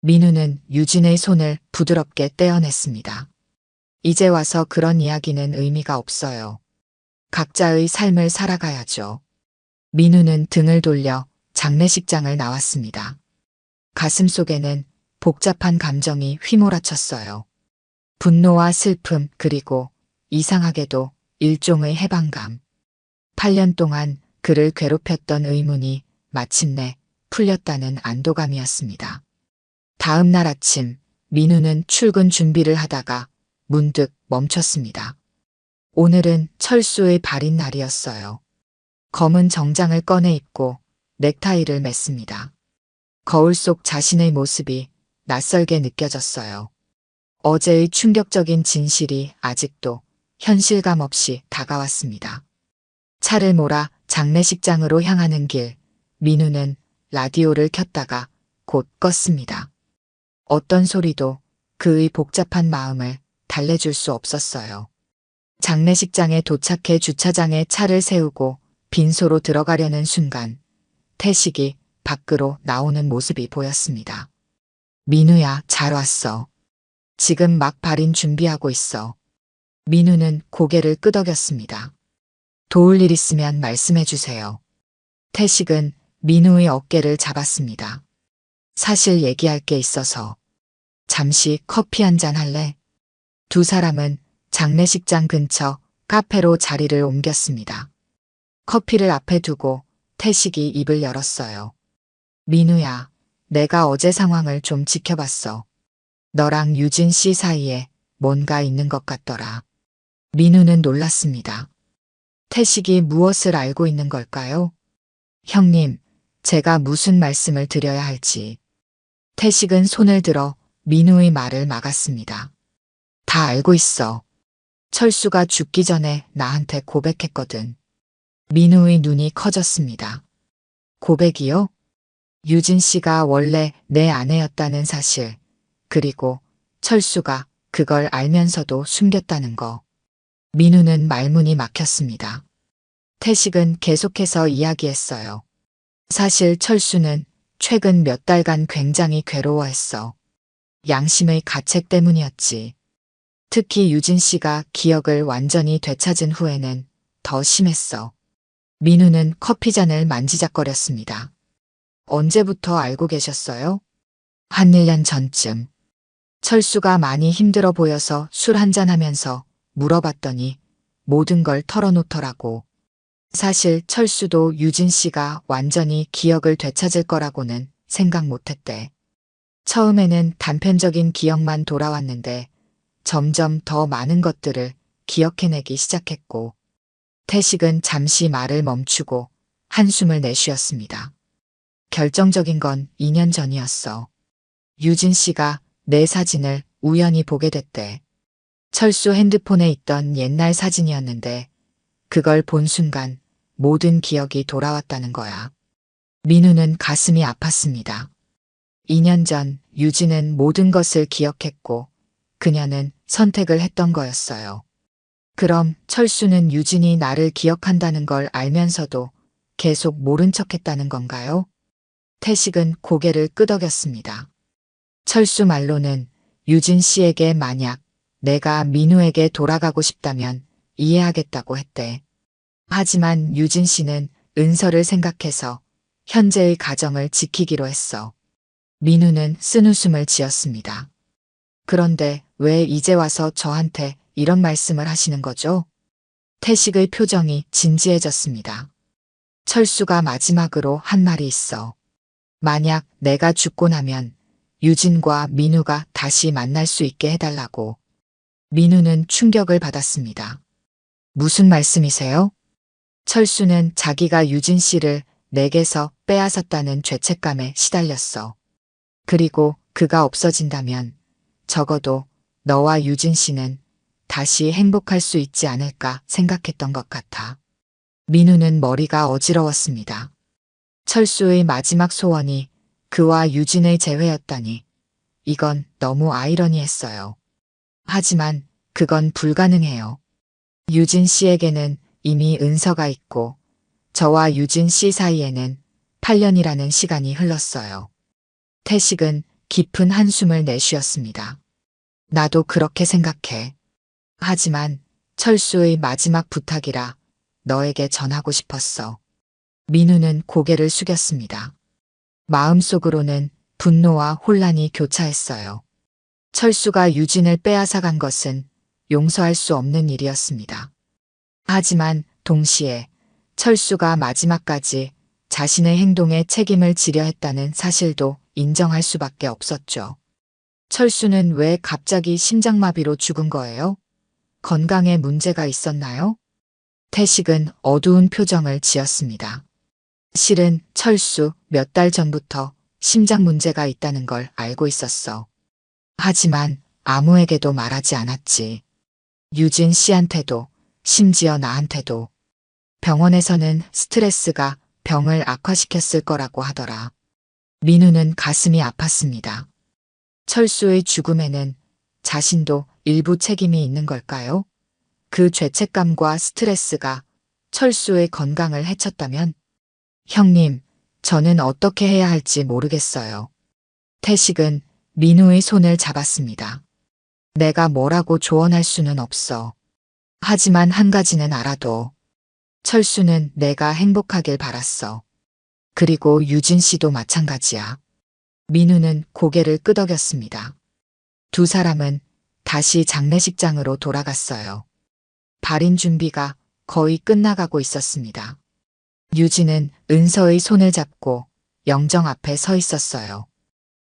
S1: 민우는 유진의 손을 부드럽게 떼어냈습니다. 이제 와서 그런 이야기는 의미가 없어요. 각자의 삶을 살아가야죠. 민우는 등을 돌려 장례식장을 나왔습니다. 가슴속에는 복잡한 감정이 휘몰아쳤어요. 분노와 슬픔 그리고 이상하게도 일종의 해방감. 8년 동안 그를 괴롭혔던 의문이 마침내 풀렸다는 안도감이었습니다. 다음 날 아침 민우는 출근 준비를 하다가 문득 멈췄습니다. 오늘은 철수의 발인 날이었어요. 검은 정장을 꺼내 입고 넥타이를 맸습니다. 거울 속 자신의 모습이 낯설게 느껴졌어요. 어제의 충격적인 진실이 아직도 현실감 없이 다가왔습니다. 차를 몰아 장례식장으로 향하는 길, 민우는 라디오를 켰다가 곧 껐습니다. 어떤 소리도 그의 복잡한 마음을 달래줄 수 없었어요. 장례식장에 도착해 주차장에 차를 세우고 빈소로 들어가려는 순간 태식이 밖으로 나오는 모습이 보였습니다. 민우야, 잘 왔어. 지금 막 발인 준비하고 있어. 민우는 고개를 끄덕였습니다. 도울 일 있으면 말씀해 주세요. 태식은 민우의 어깨를 잡았습니다. 사실 얘기할 게 있어서. 잠시 커피 한잔 할래? 두 사람은 장례식장 근처 카페로 자리를 옮겼습니다. 커피를 앞에 두고 태식이 입을 열었어요. 민우야, 내가 어제 상황을 좀 지켜봤어. 너랑 유진 씨 사이에 뭔가 있는 것 같더라. 민우는 놀랐습니다. 태식이 무엇을 알고 있는 걸까요? 형님, 제가 무슨 말씀을 드려야 할지. 태식은 손을 들어 민우의 말을 막았습니다. 다 알고 있어. 철수가 죽기 전에 나한테 고백했거든. 민우의 눈이 커졌습니다. 고백이요? 유진 씨가 원래 내 아내였다는 사실, 그리고 철수가 그걸 알면서도 숨겼다는 거. 민우는 말문이 막혔습니다. 태식은 계속해서 이야기했어요. 사실 철수는 최근 몇 달간 굉장히 괴로워했어. 양심의 가책 때문이었지. 특히 유진 씨가 기억을 완전히 되찾은 후에는 더 심했어. 민우는 커피잔을 만지작거렸습니다. 언제부터 알고 계셨어요? 한 1년 전쯤. 철수가 많이 힘들어 보여서 술 한잔 하면서 물어봤더니 모든 걸 털어놓더라고. 사실 철수도 유진 씨가 완전히 기억을 되찾을 거라고는 생각 못했대. 처음에는 단편적인 기억만 돌아왔는데 점점 더 많은 것들을 기억해내기 시작했고, 태식은 잠시 말을 멈추고 한숨을 내쉬었습니다. 결정적인 건 2년 전이었어. 유진 씨가 내 사진을 우연히 보게 됐대. 철수 핸드폰에 있던 옛날 사진이었는데 그걸 본 순간 모든 기억이 돌아왔다는 거야. 민우는 가슴이 아팠습니다. 2년 전 유진은 모든 것을 기억했고 그녀는 선택을 했던 거였어요. 그럼 철수는 유진이 나를 기억한다는 걸 알면서도 계속 모른 척했다는 건가요? 태식은 고개를 끄덕였습니다. 철수 말로는 유진 씨에게 만약 내가 민우에게 돌아가고 싶다면 이해하겠다고 했대. 하지만 유진 씨는 은서를 생각해서 현재의 가정을 지키기로 했어. 민우는 쓴웃음을 지었습니다. 그런데 왜 이제 와서 저한테 이런 말씀을 하시는 거죠? 태식의 표정이 진지해졌습니다. 철수가 마지막으로 한 말이 있어. 만약 내가 죽고 나면 유진과 민우가 다시 만날 수 있게 해달라고. 민우는 충격을 받았습니다. 무슨 말씀이세요? 철수는 자기가 유진 씨를 내게서 빼앗았다는 죄책감에 시달렸어. 그리고 그가 없어진다면 적어도 너와 유진 씨는 다시 행복할 수 있지 않을까 생각했던 것 같아. 민우는 머리가 어지러웠습니다. 철수의 마지막 소원이 그와 유진의 재회였다니. 이건 너무 아이러니했어요. 하지만 그건 불가능해요. 유진 씨에게는 이미 은서가 있고 저와 유진 씨 사이에는 8년이라는 시간이 흘렀어요. 태식은 깊은 한숨을 내쉬었습니다. 나도 그렇게 생각해. 하지만 철수의 마지막 부탁이라 너에게 전하고 싶었어. 민우는 고개를 숙였습니다. 마음속으로는 분노와 혼란이 교차했어요. 철수가 유진을 빼앗아간 것은 용서할 수 없는 일이었습니다. 하지만 동시에 철수가 마지막까지 자신의 행동에 책임을 지려 했다는 사실도 인정할 수밖에 없었죠. 철수는 왜 갑자기 심장마비로 죽은 거예요? 건강에 문제가 있었나요? 태식은 어두운 표정을 지었습니다. 실은 철수 몇 달 전부터 심장 문제가 있다는 걸 알고 있었어. 하지만 아무에게도 말하지 않았지. 유진 씨한테도, 심지어 나한테도. 병원에서는 스트레스가 병을 악화시켰을 거라고 하더라. 민우는 가슴이 아팠습니다. 철수의 죽음에는 자신도 일부 책임이 있는 걸까요? 그 죄책감과 스트레스가 철수의 건강을 해쳤다면? 형님, 저는 어떻게 해야 할지 모르겠어요. 태식은 민우의 손을 잡았습니다. 내가 뭐라고 조언할 수는 없어. 하지만 한 가지는 알아도 철수는 내가 행복하길 바랐어. 그리고 유진 씨도 마찬가지야. 민우는 고개를 끄덕였습니다. 두 사람은 다시 장례식장으로 돌아갔어요. 발인 준비가 거의 끝나가고 있었습니다. 유진은 은서의 손을 잡고 영정 앞에 서 있었어요.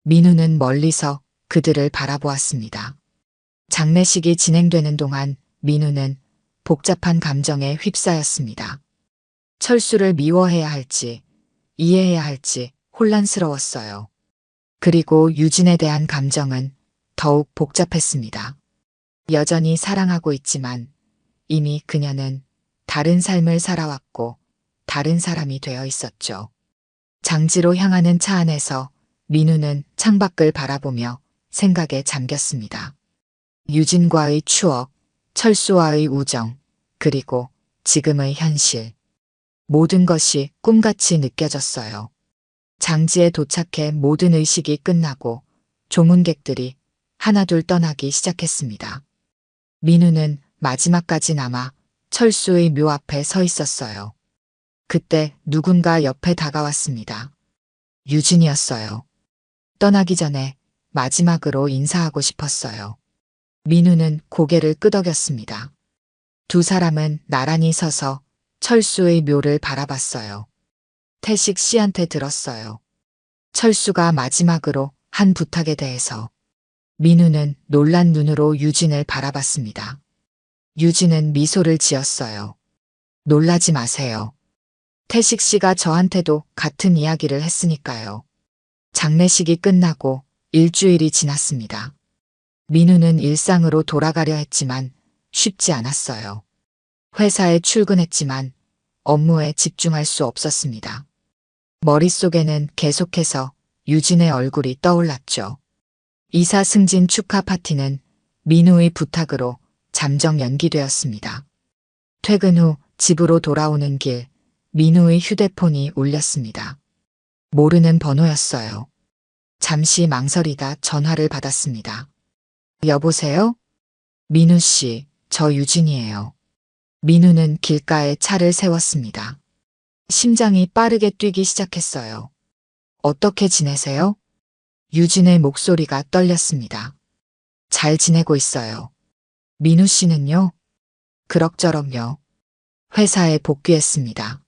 S1: 민우는 멀리서 그들을 바라보았습니다. 장례식이 진행되는 동안 민우는 복잡한 감정에 휩싸였습니다. 철수를 미워해야 할지, 이해해야 할지 혼란스러웠어요. 그리고 유진에 대한 감정은 더욱 복잡했습니다. 여전히 사랑하고 있지만 이미 그녀는 다른 삶을 살아왔고 다른 사람이 되어 있었죠. 장지로 향하는 차 안에서 민우는 창밖을 바라보며 생각에 잠겼습니다. 유진과의 추억, 철수와의 우정, 그리고 지금의 현실. 모든 것이 꿈같이 느껴졌어요. 장지에 도착해 모든 의식이 끝나고 조문객들이 하나둘 떠나기 시작했습니다. 민우는 마지막까지 남아 철수의 묘 앞에 서 있었어요. 그때 누군가 옆에 다가왔습니다. 유진이었어요. 떠나기 전에 마지막으로 인사하고 싶었어요. 민우는 고개를 끄덕였습니다. 두 사람은 나란히 서서 철수의 묘를 바라봤어요. 태식 씨한테 들었어요. 철수가 마지막으로 한 부탁에 대해서. 민우는 놀란 눈으로 유진을 바라봤습니다. 유진은 미소를 지었어요. 놀라지 마세요. 태식 씨가 저한테도 같은 이야기를 했으니까요. 장례식이 끝나고 일주일이 지났습니다. 민우는 일상으로 돌아가려 했지만 쉽지 않았어요. 회사에 출근했지만 업무에 집중할 수 없었습니다. 머릿속에는 계속해서 유진의 얼굴이 떠올랐죠. 이사 승진 축하 파티는 민우의 부탁으로 잠정 연기되었습니다. 퇴근 후 집으로 돌아오는 길 민우의 휴대폰이 울렸습니다. 모르는 번호였어요. 잠시 망설이다 전화를 받았습니다. 여보세요? 민우 씨, 저 유진이에요. 민우는 길가에 차를 세웠습니다. 심장이 빠르게 뛰기 시작했어요. 어떻게 지내세요? 유진의 목소리가 떨렸습니다. 잘 지내고 있어요. 민우 씨는요? 그럭저럭요. 회사에 복귀했습니다.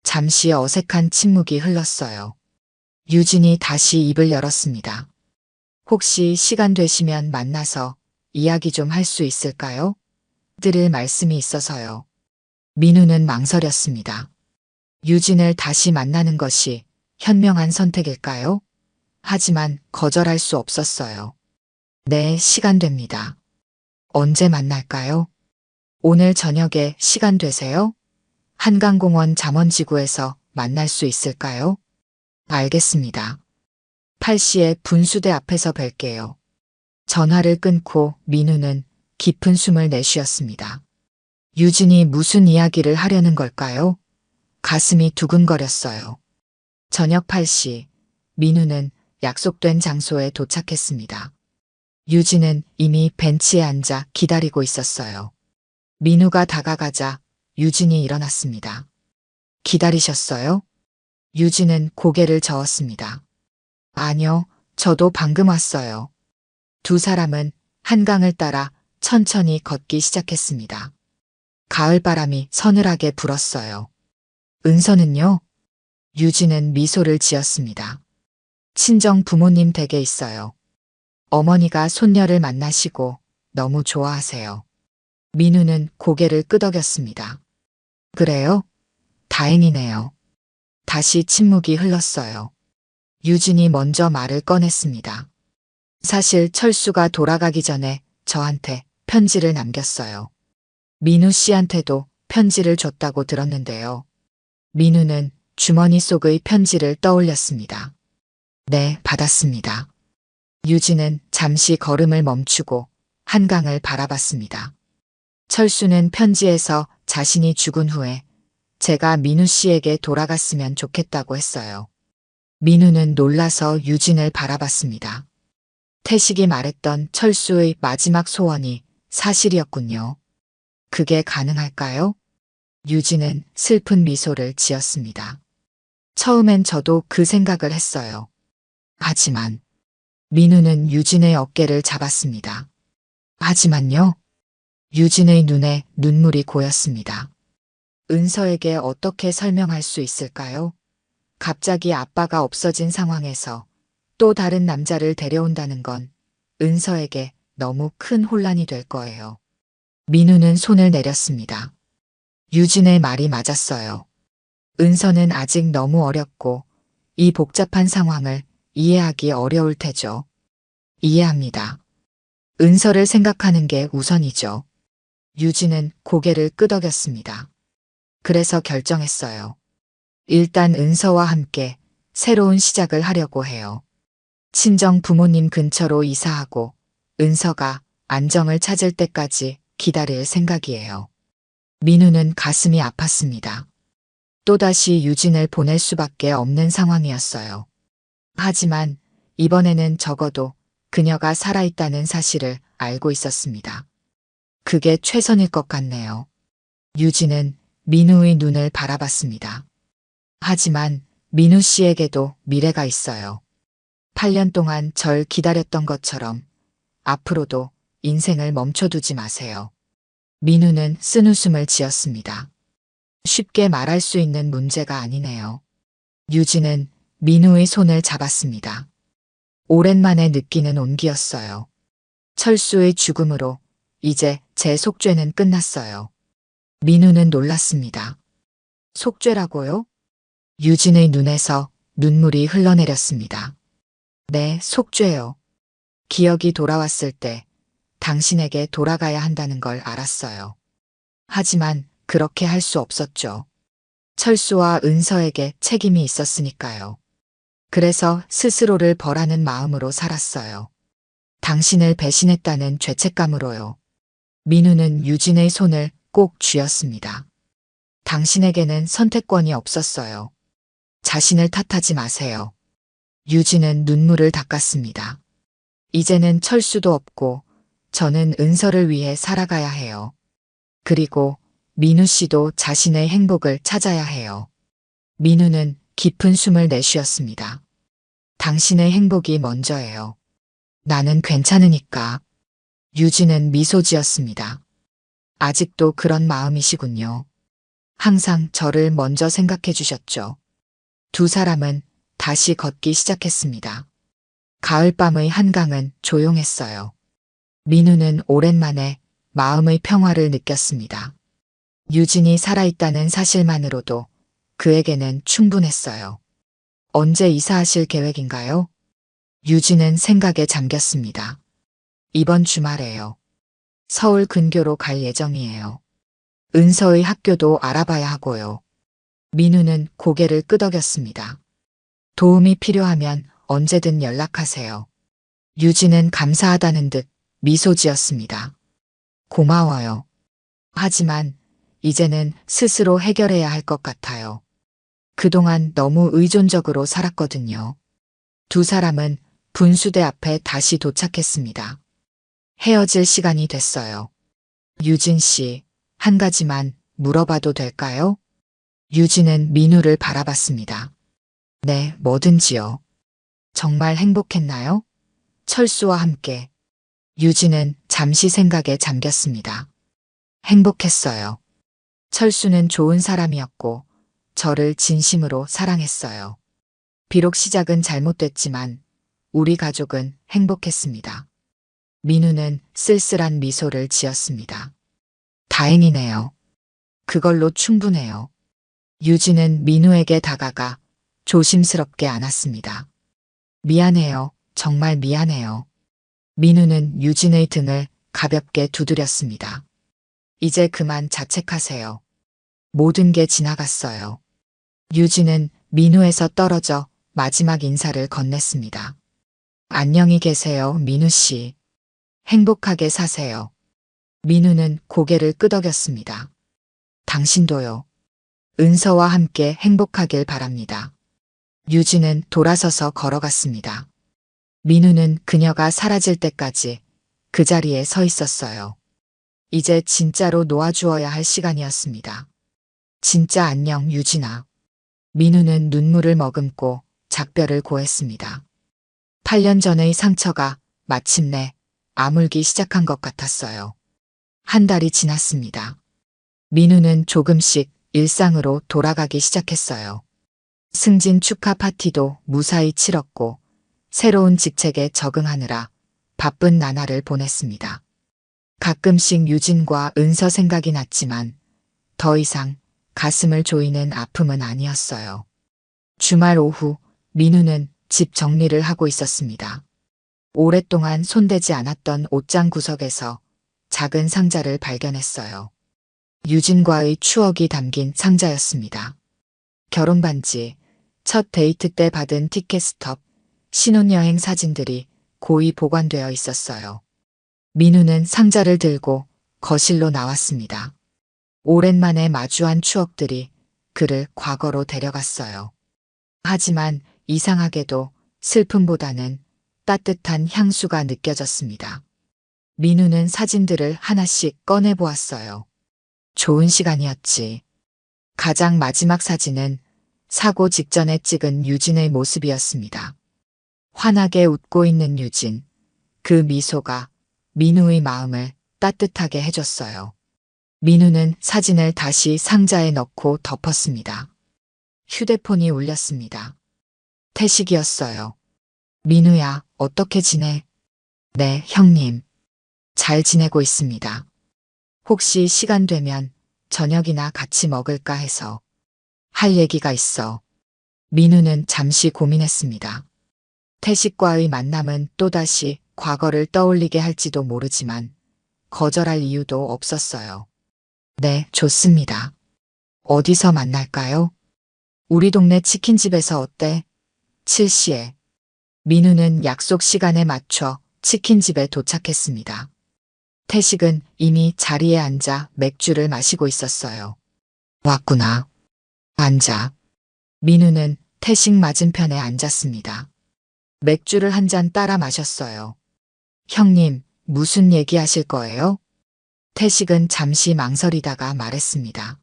S1: 잠시 어색한 침묵이 흘렀어요. 유진이 다시 입을 열었습니다. 혹시 시간 되시면 만나서 이야기 좀 할 수 있을까요? 드릴 말씀이 있어서요. 민우는 망설였습니다. 유진을 다시 만나는 것이 현명한 선택일까요? 하지만 거절할 수 없었어요. 네, 시간 됩니다. 언제 만날까요? 오늘 저녁에 시간 되세요? 한강공원 잠원지구에서 만날 수 있을까요? 알겠습니다. 8시에 분수대 앞에서 뵐게요. 전화를 끊고 민우는 깊은 숨을 내쉬었습니다. 유진이 무슨 이야기를 하려는 걸까요? 가슴이 두근거렸어요. 저녁 8시, 민우는 약속된 장소에 도착했습니다. 유진은 이미 벤치에 앉아 기다리고 있었어요. 민우가 다가가자 유진이 일어났습니다. 기다리셨어요? 유진은 고개를 저었습니다. 아니요, 저도 방금 왔어요. 두 사람은 한강을 따라 천천히 걷기 시작했습니다. 가을바람이 서늘하게 불었어요. 은서는요? 유진은 미소를 지었습니다. 친정 부모님 댁에 있어요. 어머니가 손녀를 만나시고 너무 좋아하세요. 민우는 고개를 끄덕였습니다. 그래요? 다행이네요. 다시 침묵이 흘렀어요. 유진이 먼저 말을 꺼냈습니다. 사실 철수가 돌아가기 전에 저한테 편지를 남겼어요. 민우 씨한테도 편지를 줬다고 들었는데요. 민우는 주머니 속의 편지를 떠올렸습니다. 네, 받았습니다. 유진은 잠시 걸음을 멈추고 한강을 바라봤습니다. 철수는 편지에서 자신이 죽은 후에 제가 민우 씨에게 돌아갔으면 좋겠다고 했어요. 민우는 놀라서 유진을 바라봤습니다. 태식이 말했던 철수의 마지막 소원이 사실이었군요. 그게 가능할까요? 유진은 슬픈 미소를 지었습니다. 처음엔 저도 그 생각을 했어요. 하지만 민우는 유진의 어깨를 잡았습니다. 하지만요. 유진의 눈에 눈물이 고였습니다. 은서에게 어떻게 설명할 수 있을까요? 갑자기 아빠가 없어진 상황에서 또 다른 남자를 데려온다는 건 은서에게 너무 큰 혼란이 될 거예요. 민우는 손을 내렸습니다. 유진의 말이 맞았어요. 은서는 아직 너무 어렸고 이 복잡한 상황을 이해하기 어려울 테죠. 이해합니다. 은서를 생각하는 게 우선이죠. 유진은 고개를 끄덕였습니다. 그래서 결정했어요. 일단 은서와 함께 새로운 시작을 하려고 해요. 친정 부모님 근처로 이사하고 은서가 안정을 찾을 때까지 기다릴 생각이에요. 민우는 가슴이 아팠습니다. 또다시 유진을 보낼 수밖에 없는 상황이었어요. 하지만 이번에는 적어도 그녀가 살아있다는 사실을 알고 있었습니다. 그게 최선일 것 같네요. 유진은 민우의 눈을 바라봤습니다. 하지만 민우 씨에게도 미래가 있어요. 8년 동안 절 기다렸던 것처럼 앞으로도 인생을 멈춰두지 마세요. 민우는 쓴웃음을 지었습니다. 쉽게 말할 수 있는 문제가 아니네요. 유진은 민우의 손을 잡았습니다. 오랜만에 느끼는 온기였어요. 철수의 죽음으로 이제 제 속죄는 끝났어요. 민우는 놀랐습니다. 속죄라고요? 유진의 눈에서 눈물이 흘러내렸습니다. 네, 속죄요. 기억이 돌아왔을 때 당신에게 돌아가야 한다는 걸 알았어요. 하지만 그렇게 할 수 없었죠. 철수와 은서에게 책임이 있었으니까요. 그래서 스스로를 벌하는 마음으로 살았어요. 당신을 배신했다는 죄책감으로요. 민우는 유진의 손을 꼭 쥐었습니다. 당신에게는 선택권이 없었어요. 자신을 탓하지 마세요. 유진은 눈물을 닦았습니다. 이제는 철수도 없고 저는 은서를 위해 살아가야 해요. 그리고 민우 씨도 자신의 행복을 찾아야 해요. 민우는 깊은 숨을 내쉬었습니다. 당신의 행복이 먼저예요. 나는 괜찮으니까. 유진은 미소 지었습니다. 아직도 그런 마음이시군요. 항상 저를 먼저 생각해 주셨죠. 두 사람은 다시 걷기 시작했습니다. 가을밤의 한강은 조용했어요. 민우는 오랜만에 마음의 평화를 느꼈습니다. 유진이 살아있다는 사실만으로도 그에게는 충분했어요. 언제 이사하실 계획인가요? 유진은 생각에 잠겼습니다. 이번 주말에요. 서울 근교로 갈 예정이에요. 은서의 학교도 알아봐야 하고요. 민우는 고개를 끄덕였습니다. 도움이 필요하면 언제든 연락하세요. 유진은 감사하다는 듯 미소 지었습니다. 고마워요. 하지만 이제는 스스로 해결해야 할 것 같아요. 그동안 너무 의존적으로 살았거든요. 두 사람은 분수대 앞에 다시 도착했습니다. 헤어질 시간이 됐어요. 유진 씨, 한 가지만 물어봐도 될까요? 유진은 민우를 바라봤습니다. 네, 뭐든지요. 정말 행복했나요? 철수와 함께. 유진은 잠시 생각에 잠겼습니다. 행복했어요. 철수는 좋은 사람이었고 저를 진심으로 사랑했어요. 비록 시작은 잘못됐지만 우리 가족은 행복했습니다. 민우는 쓸쓸한 미소를 지었습니다. 다행이네요. 그걸로 충분해요. 유진은 민우에게 다가가 조심스럽게 안았습니다. 미안해요. 정말 미안해요. 민우는 유진의 등을 가볍게 두드렸습니다. 이제 그만 자책하세요. 모든 게 지나갔어요. 유진은 민우에서 떨어져 마지막 인사를 건넸습니다. 안녕히 계세요, 민우 씨. 행복하게 사세요. 민우는 고개를 끄덕였습니다. 당신도요. 은서와 함께 행복하길 바랍니다. 유진은 돌아서서 걸어갔습니다. 민우는 그녀가 사라질 때까지 그 자리에 서 있었어요. 이제 진짜로 놓아주어야 할 시간이었습니다. 진짜 안녕, 유진아. 민우는 눈물을 머금고 작별을 고했습니다. 8년 전의 상처가 마침내 아물기 시작한 것 같았어요. 한 달이 지났습니다. 민우는 조금씩 일상으로 돌아가기 시작했어요. 승진 축하 파티도 무사히 치렀고 새로운 직책에 적응하느라 바쁜 나날을 보냈습니다. 가끔씩 유진과 은서 생각이 났지만 더 이상 가슴을 조이는 아픔은 아니었어요. 주말 오후 민우는 집 정리를 하고 있었습니다. 오랫동안 손대지 않았던 옷장 구석에서 작은 상자를 발견했어요. 유진과의 추억이 담긴 상자였습니다. 결혼 반지, 첫 데이트 때 받은 티켓 스톱, 신혼여행 사진들이 고이 보관되어 있었어요. 민우는 상자를 들고 거실로 나왔습니다. 오랜만에 마주한 추억들이 그를 과거로 데려갔어요. 하지만 이상하게도 슬픔보다는 따뜻한 향수가 느껴졌습니다. 민우는 사진들을 하나씩 꺼내보았어요. 좋은 시간이었지. 가장 마지막 사진은 사고 직전에 찍은 유진의 모습이었습니다. 환하게 웃고 있는 유진. 그 미소가 민우의 마음을 따뜻하게 해줬어요. 민우는 사진을 다시 상자에 넣고 덮었습니다. 휴대폰이 울렸습니다. 태식이었어요. 민우야, 어떻게 지내? 네, 형님. 잘 지내고 있습니다. 혹시 시간 되면 저녁이나 같이 먹을까 해서. 할 얘기가 있어. 민우는 잠시 고민했습니다. 태식과의 만남은 또다시 과거를 떠올리게 할지도 모르지만 거절할 이유도 없었어요. 네, 좋습니다. 어디서 만날까요? 우리 동네 치킨집에서 어때? 7시에. 민우는 약속 시간에 맞춰 치킨집에 도착했습니다. 태식은 이미 자리에 앉아 맥주를 마시고 있었어요. 왔구나. 앉아. 민우는 태식 맞은편에 앉았습니다. 맥주를 한 잔 따라 마셨어요. 형님, 무슨 얘기하실 거예요? 태식은 잠시 망설이다가 말했습니다.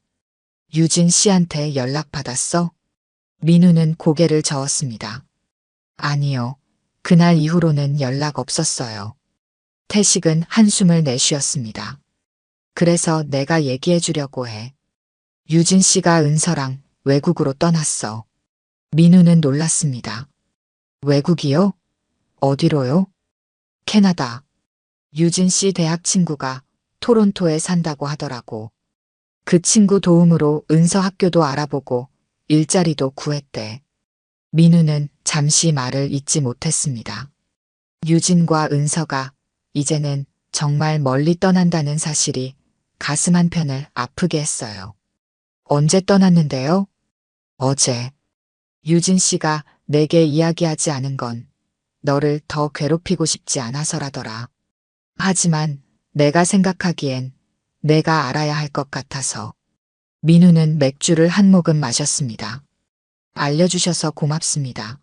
S1: 유진 씨한테 연락받았어? 민우는 고개를 저었습니다. 아니요. 그날 이후로는 연락 없었어요. 태식은 한숨을 내쉬었습니다. 그래서 내가 얘기해 주려고 해. 유진 씨가 은서랑 외국으로 떠났어. 민우는 놀랐습니다. 외국이요? 어디로요? 캐나다. 유진 씨 대학 친구가 토론토에 산다고 하더라고. 그 친구 도움으로 은서 학교도 알아보고 일자리도 구했대. 민우는 잠시 말을 잇지 못했습니다. 유진과 은서가 이제는 정말 멀리 떠난다는 사실이 가슴 한편을 아프게 했어요. 언제 떠났는데요? 어제. 유진 씨가 내게 이야기하지 않은 건 너를 더 괴롭히고 싶지 않아서라더라. 하지만 내가 생각하기엔 내가 알아야 할 것 같아서. 민우는 맥주를 한 모금 마셨습니다. 알려주셔서 고맙습니다.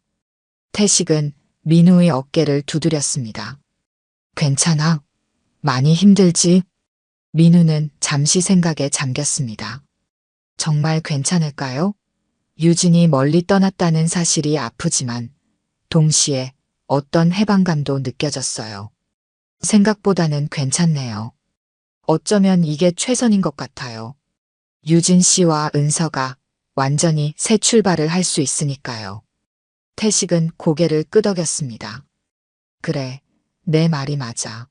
S1: 태식은 민우의 어깨를 두드렸습니다. 괜찮아? 많이 힘들지? 민우는 잠시 생각에 잠겼습니다. 정말 괜찮을까요? 유진이 멀리 떠났다는 사실이 아프지만 동시에 어떤 해방감도 느껴졌어요. 생각보다는 괜찮네요. 어쩌면 이게 최선인 것 같아요. 유진 씨와 은서가 완전히 새 출발을 할 수 있으니까요. 태식은 고개를 끄덕였습니다. 그래, 내 말이 맞아.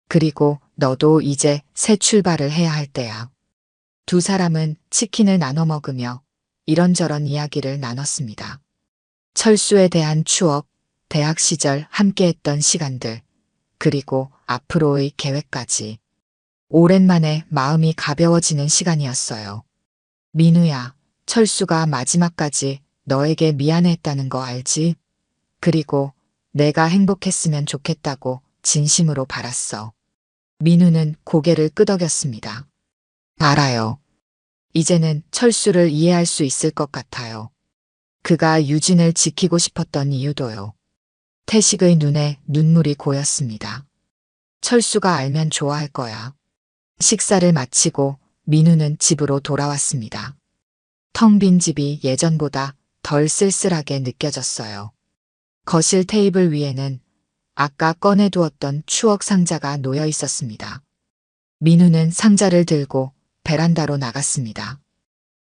S1: 그리고 너도 이제 새 출발을 해야 할 때야. 두 사람은 치킨을 나눠 먹으며 이런저런 이야기를 나눴습니다. 철수에 대한 추억, 대학 시절 함께했던 시간들, 그리고 앞으로의 계획까지. 오랜만에 마음이 가벼워지는 시간이었어요. 민우야, 철수가 마지막까지 너에게 미안했다는 거 알지? 그리고 내가 행복했으면 좋겠다고 진심으로 바랐어. 민우는 고개를 끄덕였습니다. 알아요. 이제는 철수를 이해할 수 있을 것 같아요. 그가 유진을 지키고 싶었던 이유도요. 태식의 눈에 눈물이 고였습니다. 철수가 알면 좋아할 거야. 식사를 마치고 민우는 집으로 돌아왔습니다. 텅 빈 집이 예전보다 덜 쓸쓸하게 느껴졌어요. 거실 테이블 위에는 아까 꺼내두었던 추억 상자가 놓여 있었습니다. 민우는 상자를 들고 베란다로 나갔습니다.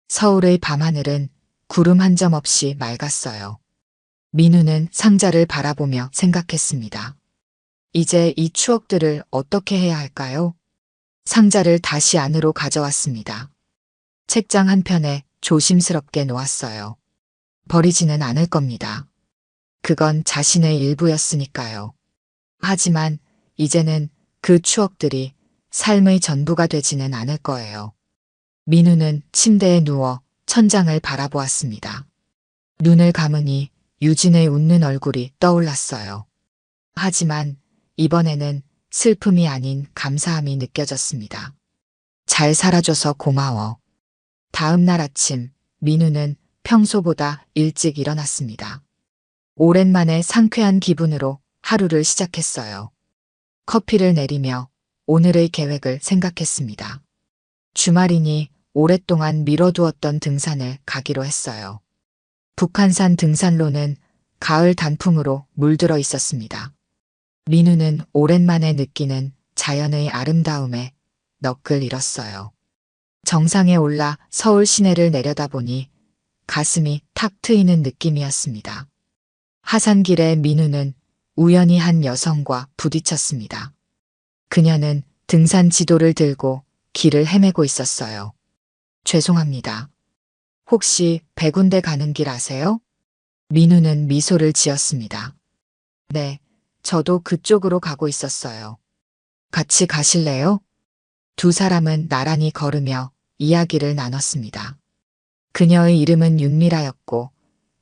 S1: 서울의 밤하늘은 구름 한 점 없이 맑았어요. 민우는 상자를 바라보며 생각했습니다. 이제 이 추억들을 어떻게 해야 할까요? 상자를 다시 안으로 가져왔습니다. 책장 한편에 조심스럽게 놓았어요. 버리지는 않을 겁니다. 그건 자신의 일부였으니까요. 하지만 이제는 그 추억들이 삶의 전부가 되지는 않을 거예요. 민우는 침대에 누워 천장을 바라보았습니다. 눈을 감으니 유진의 웃는 얼굴이 떠올랐어요. 하지만 이번에는 슬픔이 아닌 감사함이 느껴졌습니다. 잘 살아줘서 고마워. 다음 날 아침 민우는 평소보다 일찍 일어났습니다. 오랜만에 상쾌한 기분으로 하루를 시작했어요. 커피를 내리며 오늘의 계획을 생각했습니다. 주말이니 오랫동안 미뤄두었던 등산을 가기로 했어요. 북한산 등산로는 가을 단풍으로 물들어 있었습니다. 민우는 오랜만에 느끼는 자연의 아름다움에 넋을 잃었어요. 정상에 올라 서울 시내를 내려다보니 가슴이 탁 트이는 느낌이었습니다. 하산길에 민우는 우연히 한 여성과 부딪혔습니다. 그녀는 등산 지도를 들고 길을 헤매고 있었어요. 죄송합니다. 혹시 100군데 가는 길 아세요? 민우는 미소를 지었습니다. 네, 저도 그쪽으로 가고 있었어요. 같이 가실래요? 두 사람은 나란히 걸으며 이야기를 나눴습니다. 그녀의 이름은 윤미라였고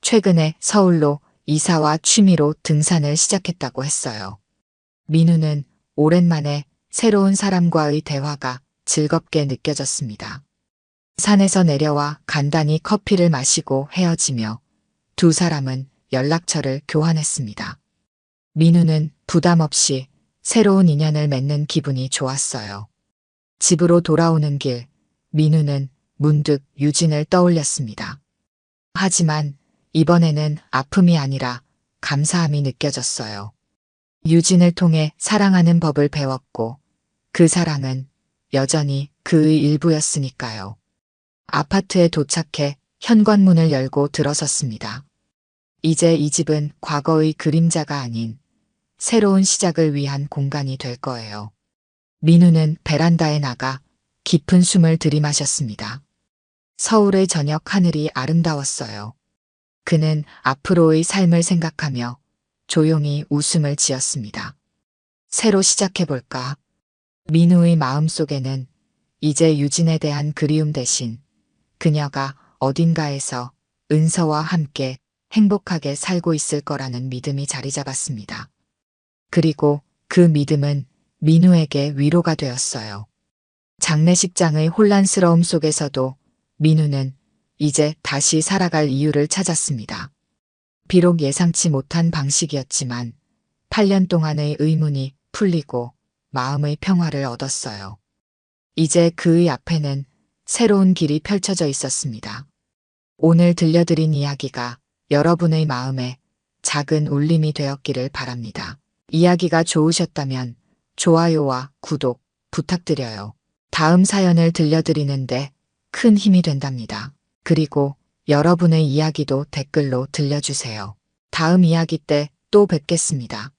S1: 최근에 서울로 이사와 취미로 등산을 시작했다고 했어요. 민우는 오랜만에 새로운 사람과의 대화가 즐겁게 느껴졌습니다. 산에서 내려와 간단히 커피를 마시고 헤어지며 두 사람은 연락처를 교환했습니다. 민우는 부담 없이 새로운 인연을 맺는 기분이 좋았어요. 집으로 돌아오는 길, 민우는 문득 유진을 떠올렸습니다. 하지만 이번에는 아픔이 아니라 감사함이 느껴졌어요. 유진을 통해 사랑하는 법을 배웠고 그 사랑은 여전히 그의 일부였으니까요. 아파트에 도착해 현관문을 열고 들어섰습니다. 이제 이 집은 과거의 그림자가 아닌 새로운 시작을 위한 공간이 될 거예요. 민우는 베란다에 나가 깊은 숨을 들이마셨습니다. 서울의 저녁 하늘이 아름다웠어요. 그는 앞으로의 삶을 생각하며 조용히 웃음을 지었습니다. 새로 시작해볼까? 민우의 마음속에는 이제 유진에 대한 그리움 대신 그녀가 어딘가에서 은서와 함께 행복하게 살고 있을 거라는 믿음이 자리 잡았습니다. 그리고 그 믿음은 민우에게 위로가 되었어요. 장례식장의 혼란스러움 속에서도 민우는 이제 다시 살아갈 이유를 찾았습니다. 비록 예상치 못한 방식이었지만 8년 동안의 의문이 풀리고 마음의 평화를 얻었어요. 이제 그의 앞에는 새로운 길이 펼쳐져 있었습니다. 오늘 들려드린 이야기가 여러분의 마음에 작은 울림이 되었기를 바랍니다. 이야기가 좋으셨다면 좋아요와 구독 부탁드려요. 다음 사연을 들려드리는데 큰 힘이 된답니다. 그리고 여러분의 이야기도 댓글로 들려주세요. 다음 이야기 때 또 뵙겠습니다.